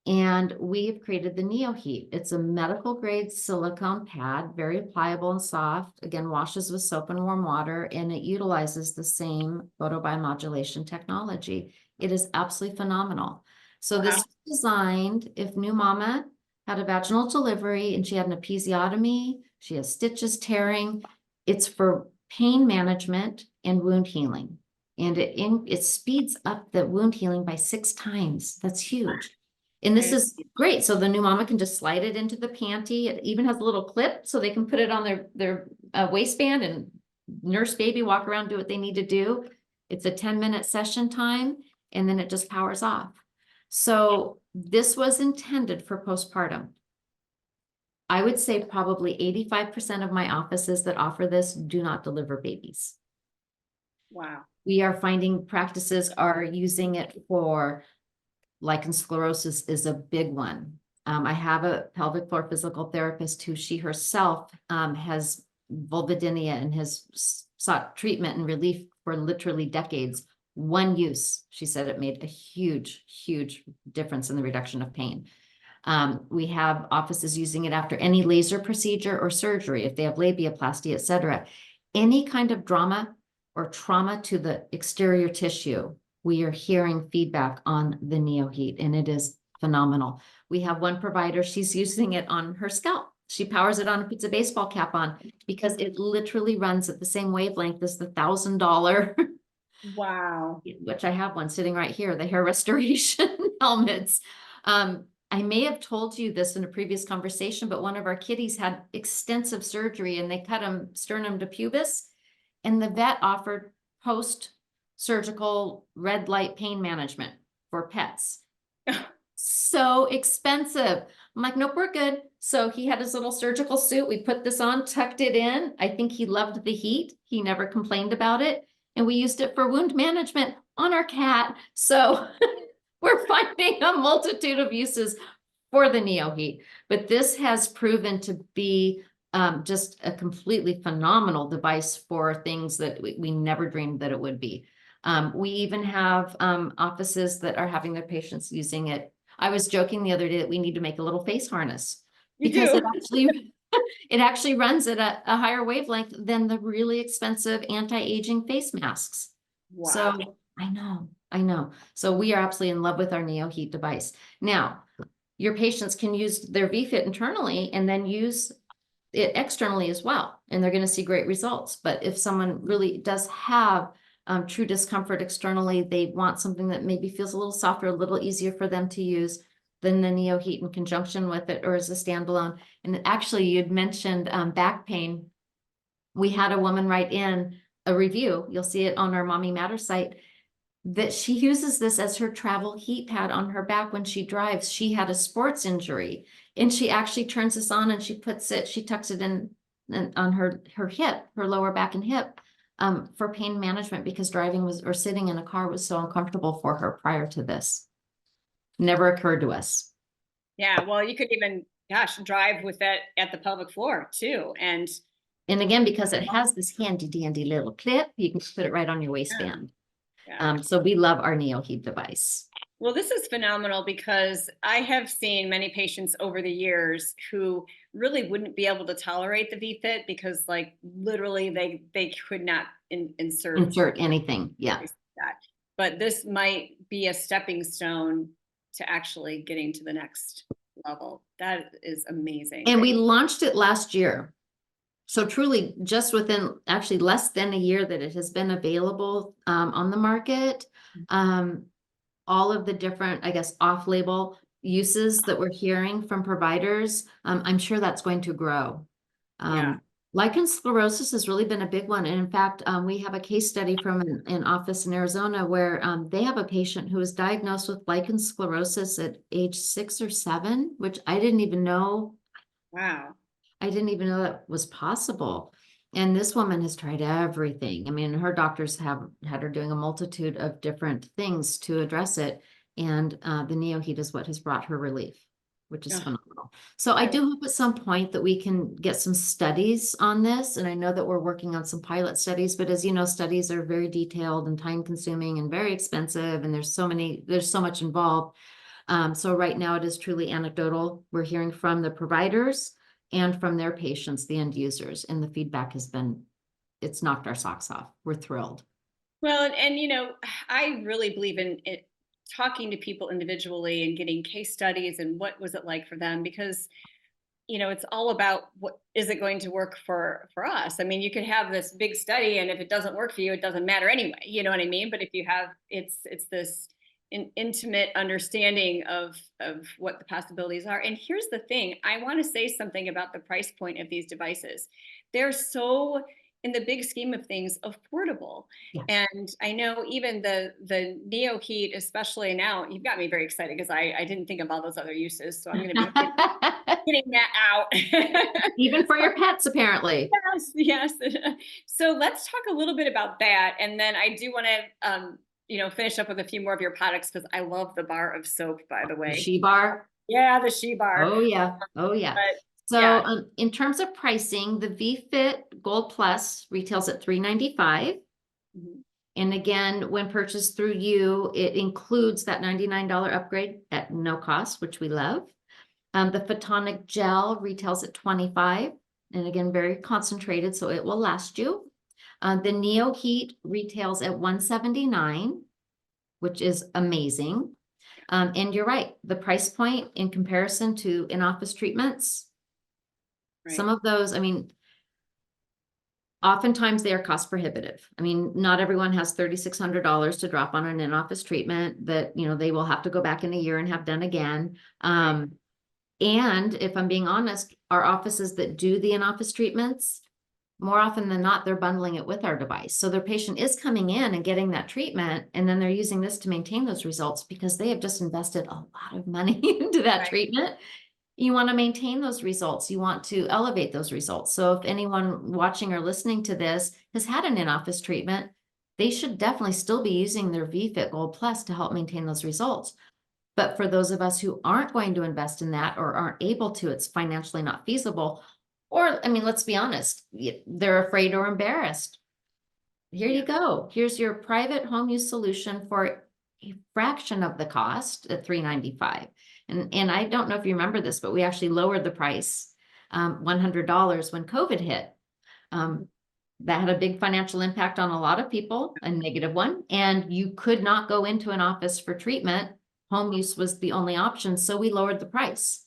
and we've created the NeoHeat. It's a medical grade silicone pad, very pliable and soft. Again, washes with soap and warm water, and it utilizes the same photobiomodulation technology. It is absolutely phenomenal. So this is designed if new mama had a vaginal delivery and she had an episiotomy, she has stitches tearing. It's for pain management and wound healing. And it speeds up the wound healing by 6 times. That's huge. And this is great. So the new mama can just slide it into the panty. It even has a little clip so they can put it on their waistband and nurse baby, walk around, do what they need to do. It's a 10-minute session time, and then it just powers off. So this was intended for postpartum. I would say probably 85% of my offices that offer this do not deliver babies. Wow. We are finding practices are using it for lichen sclerosis is a big one. I have a pelvic floor physical therapist who she herself has vulvodynia and has sought treatment and relief for literally decades. One use, she said it made a huge, huge difference in the reduction of pain. We have offices using it after any laser procedure or surgery, if they have labiaplasty, etc. Any kind of drama or trauma to the exterior tissue, we are hearing feedback on the NeoHeat, and it is phenomenal. We have one provider, she's using it on her scalp. She powers it on and puts a baseball cap on because it literally runs at the same wavelength as the $1,000. Wow. Which I have one sitting right here, the hair restoration helmets. I I may have told you this in a previous conversation, but one of our kitties had extensive surgery and they cut him sternum to pubis, and the vet offered post-surgical red light pain management for pets. So expensive. I'm like, nope, we're good. So he had his little surgical suit. We put this on, tucked it in. I think he loved the heat. He never complained about it. And we used it for wound management on our cat. So we're finding a multitude of uses for the NeoHeat. But this has proven to be just a completely phenomenal device for things that we never dreamed that it would be. We even have offices that are having their patients using it. I was joking the other day that we need to make a little face harness because it actually runs at a higher wavelength than the really expensive anti-aging face masks. Wow. So I know. So we are absolutely in love with our NeoHeat device. Now, your patients can use their vFit internally and then use it externally as well, and they're going to see great results. But if someone really does have true discomfort externally, they want something that maybe feels a little softer, a little easier for them to use than the NeoHeat in conjunction with it or as a standalone. And actually, you'd mentioned back pain. We had a woman write in a review. You'll see it on our Mommy Matter site, that she uses this as her travel heat pad on her back when she drives. She had a sports injury and she actually turns this on and she tucks it in on her hip, her lower back and hip, for pain management, because driving or sitting in a car was so uncomfortable for her prior to this. Never occurred to us. Yeah, well, you could even, drive with that at the pelvic floor too. And again, because it has this handy dandy little clip, you can put it right on your waistband. Yeah. So we love our NeoHeat device. Well, this is phenomenal because I have seen many patients over the years who really wouldn't be able to tolerate the vFit because, like, literally they could not insert anything. Yeah. That. But this might be a stepping stone to actually getting to the next level. That is amazing. And we launched it last year. So truly just within actually less than a year that it has been available on the market, all of the different, I guess, off-label uses that we're hearing from providers, I'm sure that's going to grow. Lichen sclerosis has really been a big one. And in fact, we have a case study from an office in Arizona where they have a patient who was diagnosed with lichen sclerosis at age 6 or 7, which I didn't even know. Wow. I didn't even know that was possible. And this woman has tried everything. I mean, her doctors have had her doing a multitude of different things to address it. And the NeoHeat is what has brought her relief, which is phenomenal. So I do hope at some point that we can get some studies on this. And I know that we're working on some pilot studies, but as you know, studies are very detailed and time consuming and very expensive. And there's so much involved. So right now it is truly anecdotal. We're hearing from the providers and from their patients, the end users, and the feedback has been, it's knocked our socks off. We're thrilled. Well, and I really believe in it, talking to people individually and getting case studies and what was it like for them, because it's all about what is it going to work for us. I mean, you could have this big study, and if it doesn't work for you, it doesn't matter anyway. You know what I mean? But if you have, it's this an intimate understanding of what the possibilities are. And here's the thing, I want to say something about the price point of these devices. They're so, in the big scheme of things, affordable. Yes. And I know even the NeoHeat, especially now, you've got me very excited because I didn't think of all those other uses. So I'm going to be getting that out. Even for your pets, apparently. Yes. So let's talk a little bit about that. And then I do want to, finish up with a few more of your products, because I love the bar of soap, by the way. The She Bar. Yeah, the She Bar. Oh yeah. Oh yeah. But, so in terms of pricing, the vFit Gold Plus retails at $395. Mm-hmm. And again, when purchased through you, it includes that $99 upgrade at no cost, which we love. The Photonic Gel retails at $25. And again, very concentrated, so it will last you. The NeoHeat retails at $179, which is amazing. And you're right, the price point in comparison to in-office treatments, some of those, I mean, Oftentimes they are cost prohibitive. I mean, not everyone has $3,600 to drop on an in-office treatment that, you know, they will have to go back in a year and have done again. And if I'm being honest, our offices that do the in-office treatments, more often than not, they're bundling it with our device. So their patient is coming in and getting that treatment, and then they're using this to maintain those results because they have just invested a lot of money into that treatment. You want to maintain those results. You want to elevate those results. So if anyone watching or listening to this has had an in-office treatment, they should definitely still be using their vFit Gold Plus to help maintain those results. But for those of us who aren't going to invest in that or aren't able to, it's financially not feasible. Or, I mean, let's be honest, they're afraid or embarrassed. Here you go. Here's your private home use solution for a fraction of the cost at $395. And I don't know if you remember this, but we actually lowered the price $100 when COVID hit. That had a big financial impact on a lot of people, a negative one. And you could not go into an office for treatment. Home use was the only option. So we lowered the price.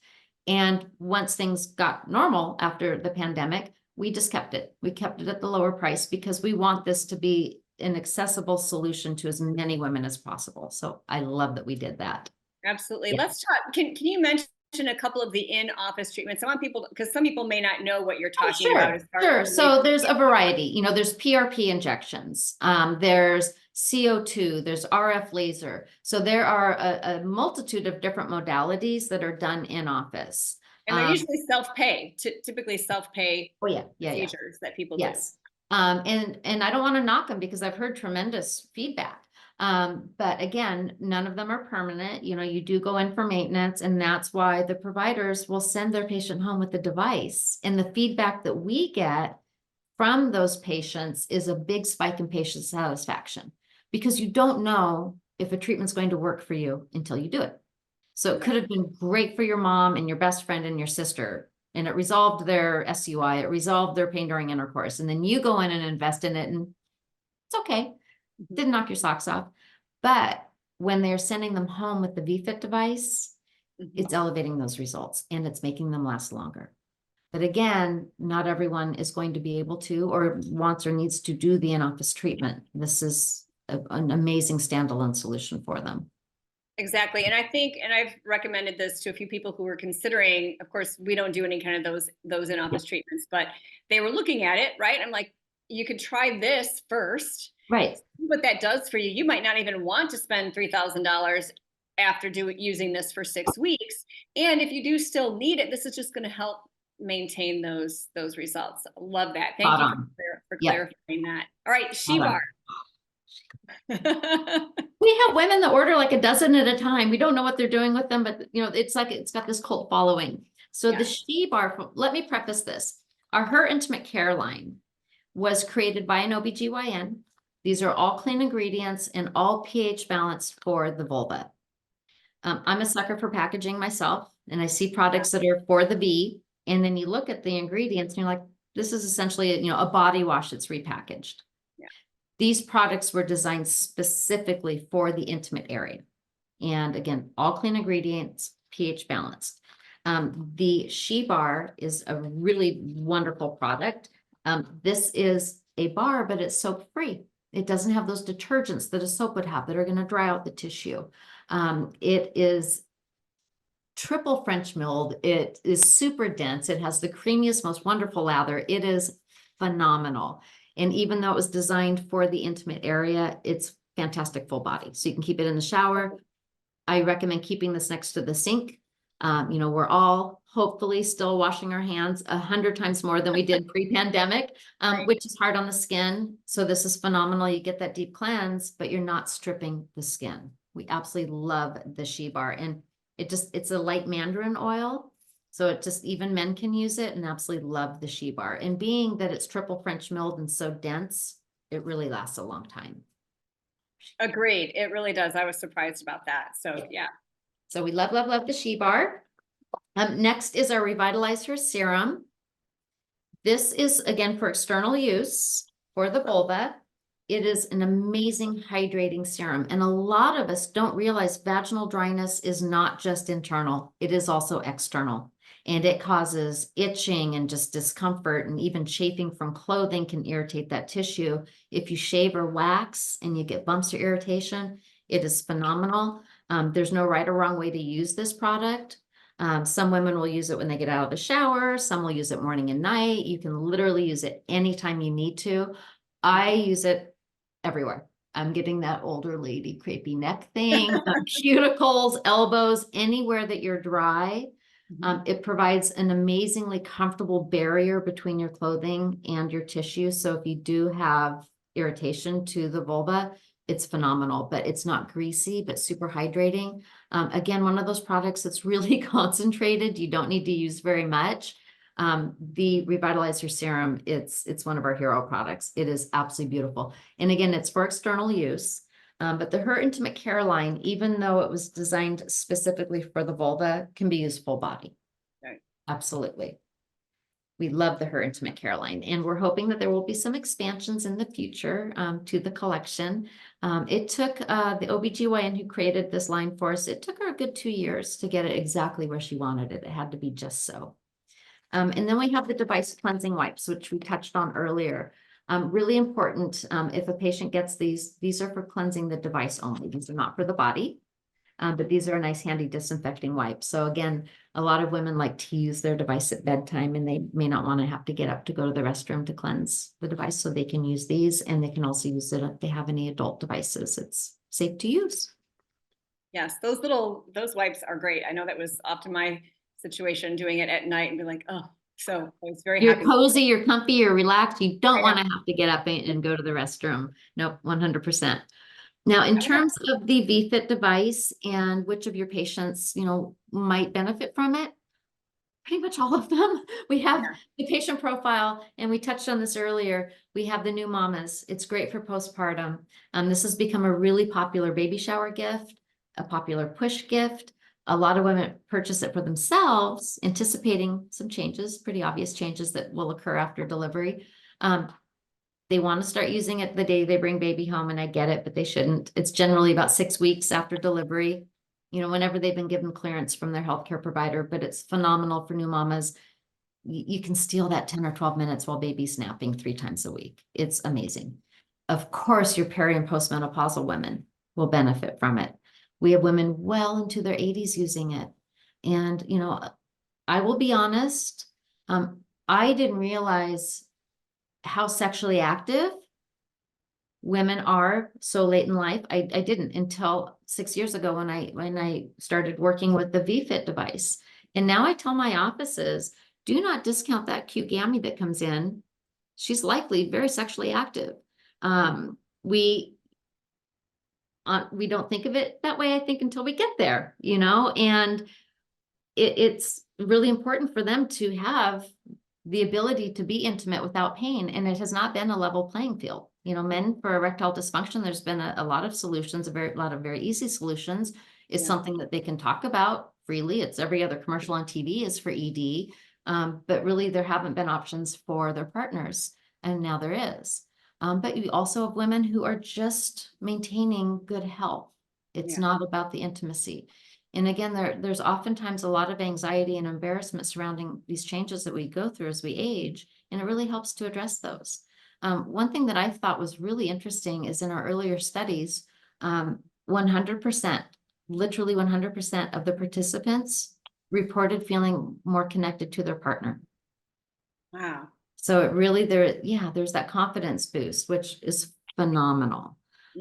And once things got normal after the pandemic, we just kept it. We kept it at the lower price because we want this to be an accessible solution to as many women as possible. So I love that we did that. Absolutely. Yeah. Let's talk. Can you mention a couple of the in-office treatments? I want people, because some people may not know what you're talking about. As far Sure. as So there's a variety. You know, there's PRP injections. There's CO2. There's RF laser. So there are a multitude of different modalities that are done in office. And they're usually self-pay, typically self-pay procedures that people do. And I don't want to knock them because I've heard tremendous feedback. But again, none of them are permanent. You know, you do go in for maintenance, and that's why the providers will send their patient home with the device. And the feedback that we get from those patients is a big spike in patient satisfaction because you don't know if a treatment's going to work for you until you do it. So it could have been great for your mom and your best friend and your sister, and it resolved their SUI, it resolved their pain during intercourse. And then you go in and invest in it, and it's okay. Didn't knock your socks off. But when they're sending them home with the vFit device, it's elevating those results and it's making them last longer. But again, not everyone is going to be able to or wants or needs to do the in-office treatment. This is an amazing standalone solution for them. Exactly. And I think, and I've recommended this to a few people who were considering, of course, we don't do any kind of those in-office treatments, but they were looking at it, right? I'm like, you could try this first. Right. See what that does for you. You might not even want to spend $3,000 after using this for 6 weeks. And if you do still need it, this is just going to help maintain those results. Love that. Thank you for clarifying that. All right, She-Bar. We have women that order like a dozen at a time. We don't know what they're doing with them, but you know, it's like it's got this cult following. So the She-Bar, let me preface this. Her intimate care line was created by an OBGYN. These are all clean ingredients and all pH balanced for the vulva. I'm a sucker for packaging myself, and I see products that are for the V, and then you look at the ingredients and you're like, this is essentially, you know, a body wash that's repackaged. These products were designed specifically for the intimate area. And again, all clean ingredients, pH balanced. The She-Bar is a really wonderful product. This is a bar, but it's soap free. It doesn't have those detergents that a soap would have that are going to dry out the tissue. It is triple French milled. It is super dense. It has the creamiest, most wonderful lather. It is phenomenal. And even though it was designed for the intimate area, it's fantastic full body. So you can keep it in the shower. I recommend keeping this next to the sink. You know, we're all hopefully still washing our hands 100 times more than we did pre-pandemic, which is hard on the skin. So this is phenomenal. You get that deep cleanse, but you're not stripping the skin. We absolutely love the She-Bar, and it's a light mandarin oil. So it just, even men can use it, and absolutely love the She-Bar. And being that it's triple French milled and so dense, it really lasts a long time. Agreed. It really does. I was surprised about that. So yeah. So we love, love, love the She-Bar. Next is our Revitalizer Serum. This is, again, for external use for the vulva. It is an amazing hydrating serum. And a lot of us don't realize vaginal dryness is not just internal. It is also external. and it causes itching and just discomfort, and even chafing from clothing can irritate that tissue. If you shave or wax and you get bumps or irritation, it is phenomenal. There's no right or wrong way to use this product. Some women will use it when they get out of the shower. Some will use it morning and night. You can literally use it anytime you need to. I use it everywhere. I'm getting that older lady crepey neck thing, cuticles, elbows, anywhere that you're dry. It provides an amazingly comfortable barrier between your clothing and your tissue. So if you do have irritation to the vulva, it's phenomenal, but it's not greasy, but super hydrating. Again, one of those products that's really concentrated. You don't need to use very much. The Revitalizer Serum, it's one of our hero products. It is absolutely beautiful. And again, it's for external use. But the Her Intimate Care line, even though it was designed specifically for the vulva, can be used full body. Right. Absolutely. We love the Her Intimate Care line, and we're hoping that there will be some expansions in the future to the collection. It took the OBGYN who created this line for us, it took her a good 2 years to get it exactly where she wanted it. It had to be just so. And then we have the device cleansing wipes, which we touched on earlier. Really important, if a patient gets these are for cleansing the device only. These are not for the body, but these are a nice handy disinfecting wipe. So again, a lot of women like to use their device at bedtime, and they may not want to have to get up to go to the restroom to cleanse the device. So they can use these, and they can also use it if they have any adult devices. It's safe to use. Yes, those wipes are great. I know that was often my situation, doing it at night and be like, oh, so I was very You're happy. cozy, you're comfy, you're relaxed. You don't want to have to get up and go to the restroom. Nope, 100%. Now, in terms of the vFit device and which of your patients, might benefit from it, pretty much all of them. We have the patient profile, and we touched on this earlier. We have the new mamas. It's great for postpartum. This has become a really popular baby shower gift, a popular push gift. A lot of women purchase it for themselves, anticipating some changes, pretty obvious changes that will occur after delivery. They want to start using it the day they bring baby home, and I get it, but they shouldn't. It's generally about 6 weeks after delivery, whenever they've been given clearance from their healthcare provider, but it's phenomenal for new mamas. You can steal that 10 or 12 minutes while baby's napping 3 times a week. It's amazing. Of course, your peri and postmenopausal women will benefit from it. We have women well into their 80s using it. And, I will be honest, I didn't realize how sexually active women are so late in life. I didn't until 6 years ago when I started working with the vFit device. And now I tell my offices, do not discount that cute gammy that comes in. She's likely very sexually active. We don't think of it that way, I think, until we get there, and it's really important for them to have the ability to be intimate without pain. And it has not been a level playing field. Men for erectile dysfunction, there's been a lot of solutions, a lot of very easy solutions. Is something that they can talk about freely. It's every other commercial on TV is for ED. But really there haven't been options for their partners. And now there is. But you also have women who are just maintaining good health. It's not about the intimacy. And again, there's oftentimes a lot of anxiety and embarrassment surrounding these changes that we go through as we age, and it really helps to address those. One thing that I thought was really interesting is in our earlier studies, 100%, literally 100% of the participants reported feeling more connected to their partner. Wow. So it really, there's that confidence boost, which is phenomenal.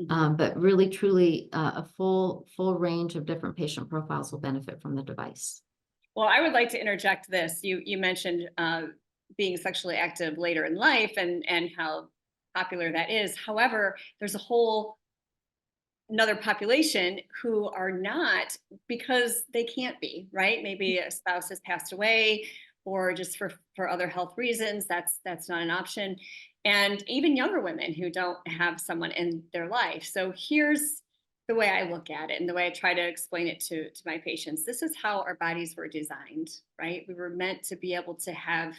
But really, truly, a full range of different patient profiles will benefit from the device. Well, I would like to interject this. You mentioned being sexually active later in life and how popular that is. However, there's a whole another population who are not, because they can't be, right? Maybe a spouse has passed away, or just for other health reasons, that's not an option. And even younger women who don't have someone in their life. So here's the way I look at it and the way I try to explain it to my patients. This is how our bodies were designed, right? We were meant to be able to have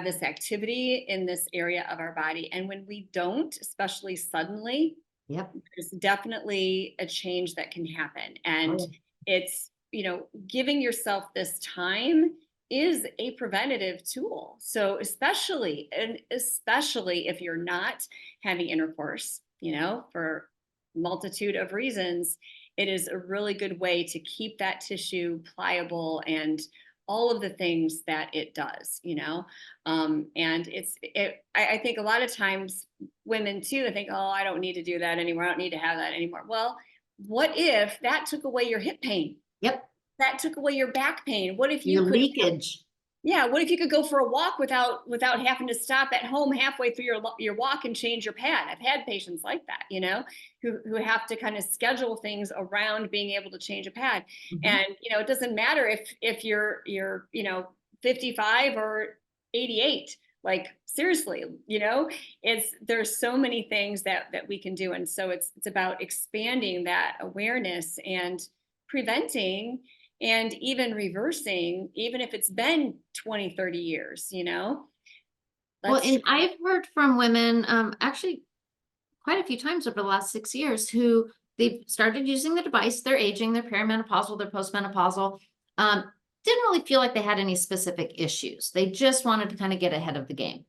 this activity in this area of our body. And when we don't, especially suddenly, there's definitely a change that can happen. And it's, giving yourself this time is a preventative tool. So especially if you're not having intercourse, for multitude of reasons, it is a really good way to keep that tissue pliable and all of the things that it does, and I think a lot of times women too, they think, oh, I don't need to do that anymore. I don't need to have that anymore. Well, what if that took away your hip pain? Yep. That took away your back pain. What if you Your could leakage. Yeah, what if you could go for a walk without having to stop at home halfway through your walk and change your pad? I've had patients like that, who have to kind of schedule things around being able to change a pad. Mhm. And it doesn't matter if you're 55 or 88. Like seriously, there's so many things that we can do, and so it's about expanding that awareness and preventing and even reversing, even if it's been 20, 30 years, Well, Let's and I've heard from women, actually quite a few times over the last 6 years, who they've started using the device, they're aging, they're perimenopausal, they're postmenopausal, didn't really feel like they had any specific issues. They just wanted to kind of get ahead of the game.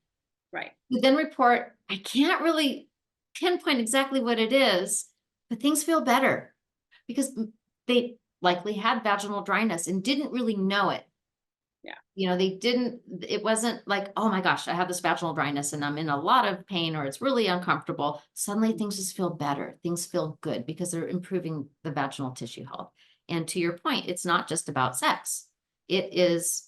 Right. You then report, I can't really pinpoint exactly what it is, but things feel better because they likely had vaginal dryness and didn't really know it. Yeah. It wasn't like, oh my gosh, I have this vaginal dryness and I'm in a lot of pain or it's really uncomfortable. Suddenly things just feel better. Things feel good because they're improving the vaginal tissue health. And to your point, it's not just about sex. It is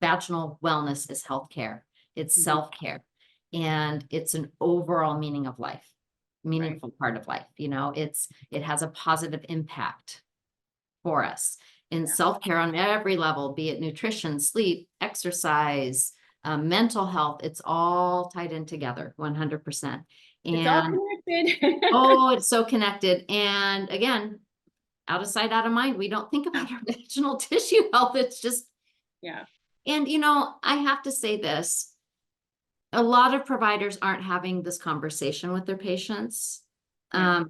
vaginal wellness is healthcare. It's self-care. And it's an overall meaning of life, meaningful part of life. It has a positive impact for us in self-care on every level, be it nutrition, sleep, exercise, mental health. It's all tied in together 100%. It's all And connected. oh, it's so connected. And again, out of sight, out of mind, we don't think about our vaginal tissue health. It's just, Yeah. and I have to say this, a lot of providers aren't having this conversation with their patients. Yeah.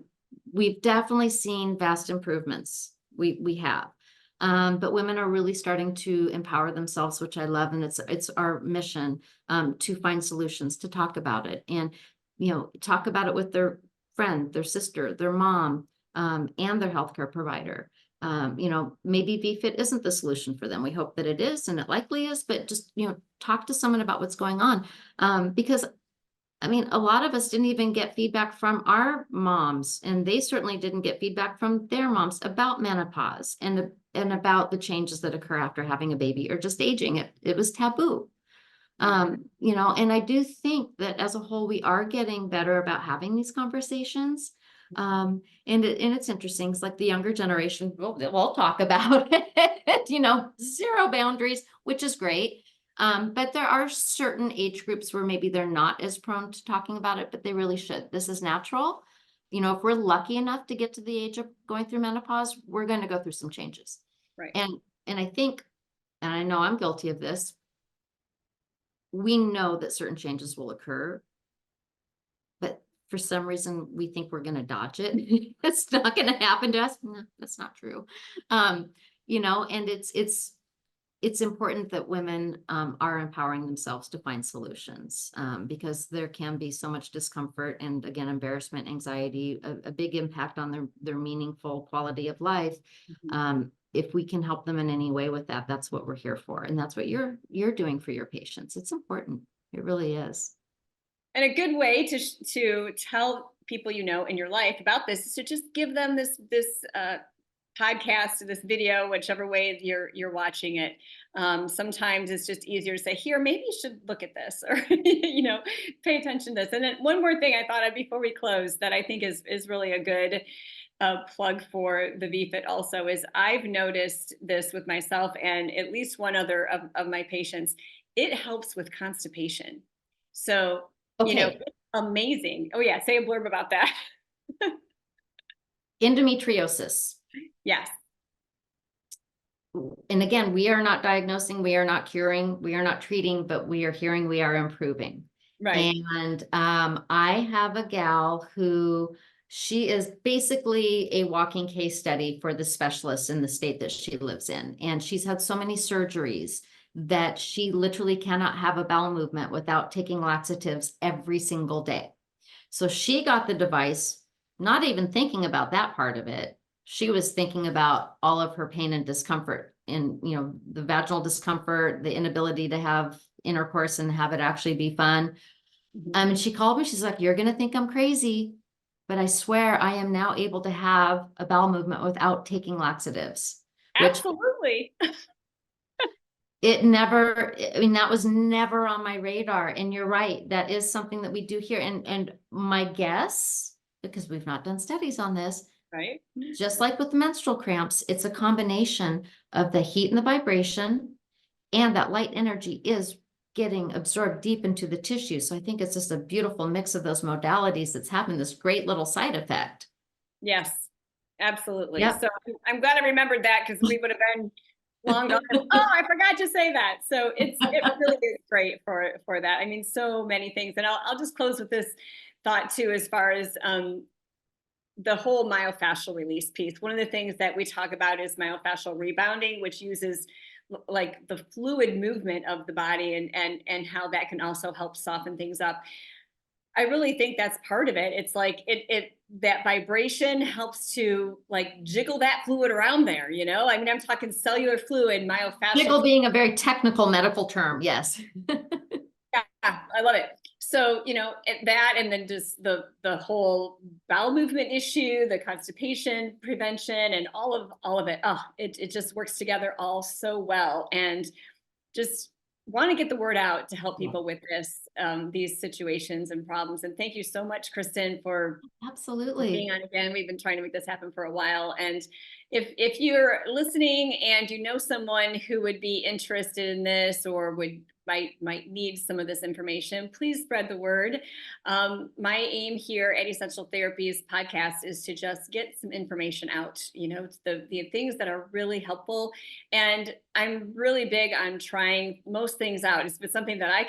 We've definitely seen vast improvements. We have. But women are really starting to empower themselves, which I love. And it's our mission to find solutions, to talk about it and, talk about it with their friend, their sister, their mom, and their healthcare provider. Maybe vFit isn't the solution for them. We hope that it is, and it likely is, but just, talk to someone about what's going on. Because a lot of us didn't even get feedback from our moms, and they certainly didn't get feedback from their moms about menopause and about the changes that occur after having a baby or just aging. It was taboo. And I do think that as a whole, we are getting better about having these conversations. And it's interesting. It's like the younger generation, we'll talk about it, zero boundaries, which is great. But there are certain age groups where maybe they're not as prone to talking about it, but they really should. This is natural. If we're lucky enough to get to the age of going through menopause, we're going to go through some changes. Right. And I think, and I know I'm guilty of this, we know that certain changes will occur, but for some reason we think we're going to dodge it. It's not going to happen to us. No, that's not true. And it's important that women are empowering themselves to find solutions because there can be so much discomfort and, again, embarrassment, anxiety, a big impact on their meaningful quality of life. If we can help them in any way with that, that's what we're here for. And that's what you're doing for your patients. It's important. It really is. And a good way to tell people in your life about this is to just give them this podcast, this video, whichever way you're watching it. Sometimes it's just easier to say, here, maybe you should look at this, or pay attention to this. And then one more thing I thought of before we close that I think is really a good plug for the vFit also is I've noticed this with myself and at least one other of my patients. It helps with constipation. So, Okay. it's amazing. Oh yeah, say a blurb about that. Endometriosis. Yes. And again, we are not diagnosing, we are not curing, we are not treating, but we are hearing, we are improving. Right. And I have a gal who She is basically a walking case study for the specialists in the state that she lives in. And she's had so many surgeries that she literally cannot have a bowel movement without taking laxatives every single day. So she got the device, not even thinking about that part of it. She was thinking about all of her pain and discomfort and, the vaginal discomfort, the inability to have intercourse and have it actually be fun. And she called me, she's like, you're going to think I'm crazy, but I swear I am now able to have a bowel movement without taking laxatives. Absolutely. That was never on my radar. And you're right, that is something that we do here. And my guess, because we've not done studies on this, right? Just like with the menstrual cramps, it's a combination of the heat and the vibration, and that light energy is getting absorbed deep into the tissue. So I think it's just a beautiful mix of those modalities that's having this great little side effect. Yes, absolutely. Yep. So I'm glad I remembered that, because we would have been long gone. Oh, I forgot to say that. So it really is great for that. I mean, so many things. And I'll just close with this thought too, as far as the whole myofascial release piece. One of the things that we talk about is myofascial rebounding, which uses like the fluid movement of the body and how that can also help soften things up. I really think that's part of it. It's like that vibration helps to like jiggle that fluid around there, I mean, I'm talking cellular fluid, myofascial. Jiggle being a very technical medical term. Yes. Yeah, I love it. So, that, and then just the whole bowel movement issue, the constipation prevention, and all of it. Oh, it just works together all so well. And just want to get the word out to help people with these situations and problems. And thank you so much, Kristin, for absolutely being on again. We've been trying to make this happen for a while. And if you're listening and you know someone who would be interested in this or might need some of this information, please spread the word. My aim here at Essential Therapies podcast is to just get some information out, it's the things that are really helpful. And I'm really big on trying most things out. It's been something that I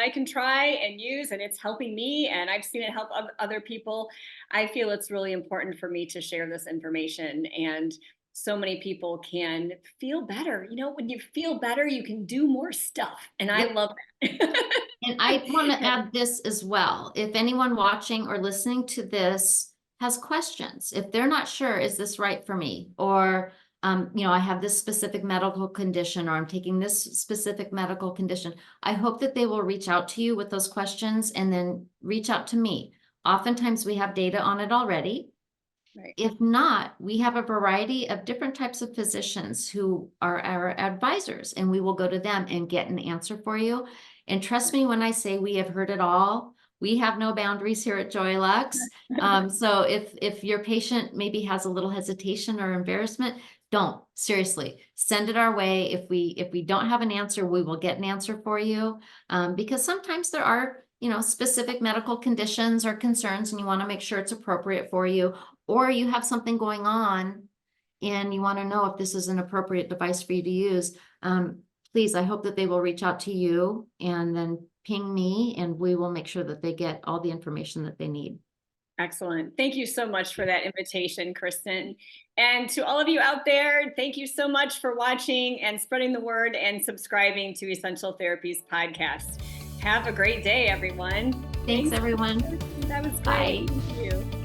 can try and use, and it's helping me, and I've seen it help other people. I feel it's really important for me to share this information, and so many people can feel better. When you feel better, you can do more stuff. And I love that. And I want to add this as well. If anyone watching or listening to this has questions, if they're not sure, is this right for me? Or, I have this specific medical condition, or I'm taking this specific medical condition. I hope that they will reach out to you with those questions and then reach out to me. Oftentimes we have data on it already. Right. If not, we have a variety of different types of physicians who are our advisors, and we will go to them and get an answer for you. And trust me when I say we have heard it all. We have no boundaries here at JoyLux. So if your patient maybe has a little hesitation or embarrassment, don't, seriously, send it our way. If we don't have an answer, we will get an answer for you. Because sometimes there are, specific medical conditions or concerns, and you want to make sure it's appropriate for you, or you have something going on and you want to know if this is an appropriate device for you to use. Please, I hope that they will reach out to you and then ping me, and we will make sure that they get all the information that they need. Excellent. Thank you so much for that invitation, Kristin. And to all of you out there, thank you so much for watching and spreading the word and subscribing to Essential Therapies podcast. Have a great day, everyone. Thanks everyone. That was great. Bye. Thank you.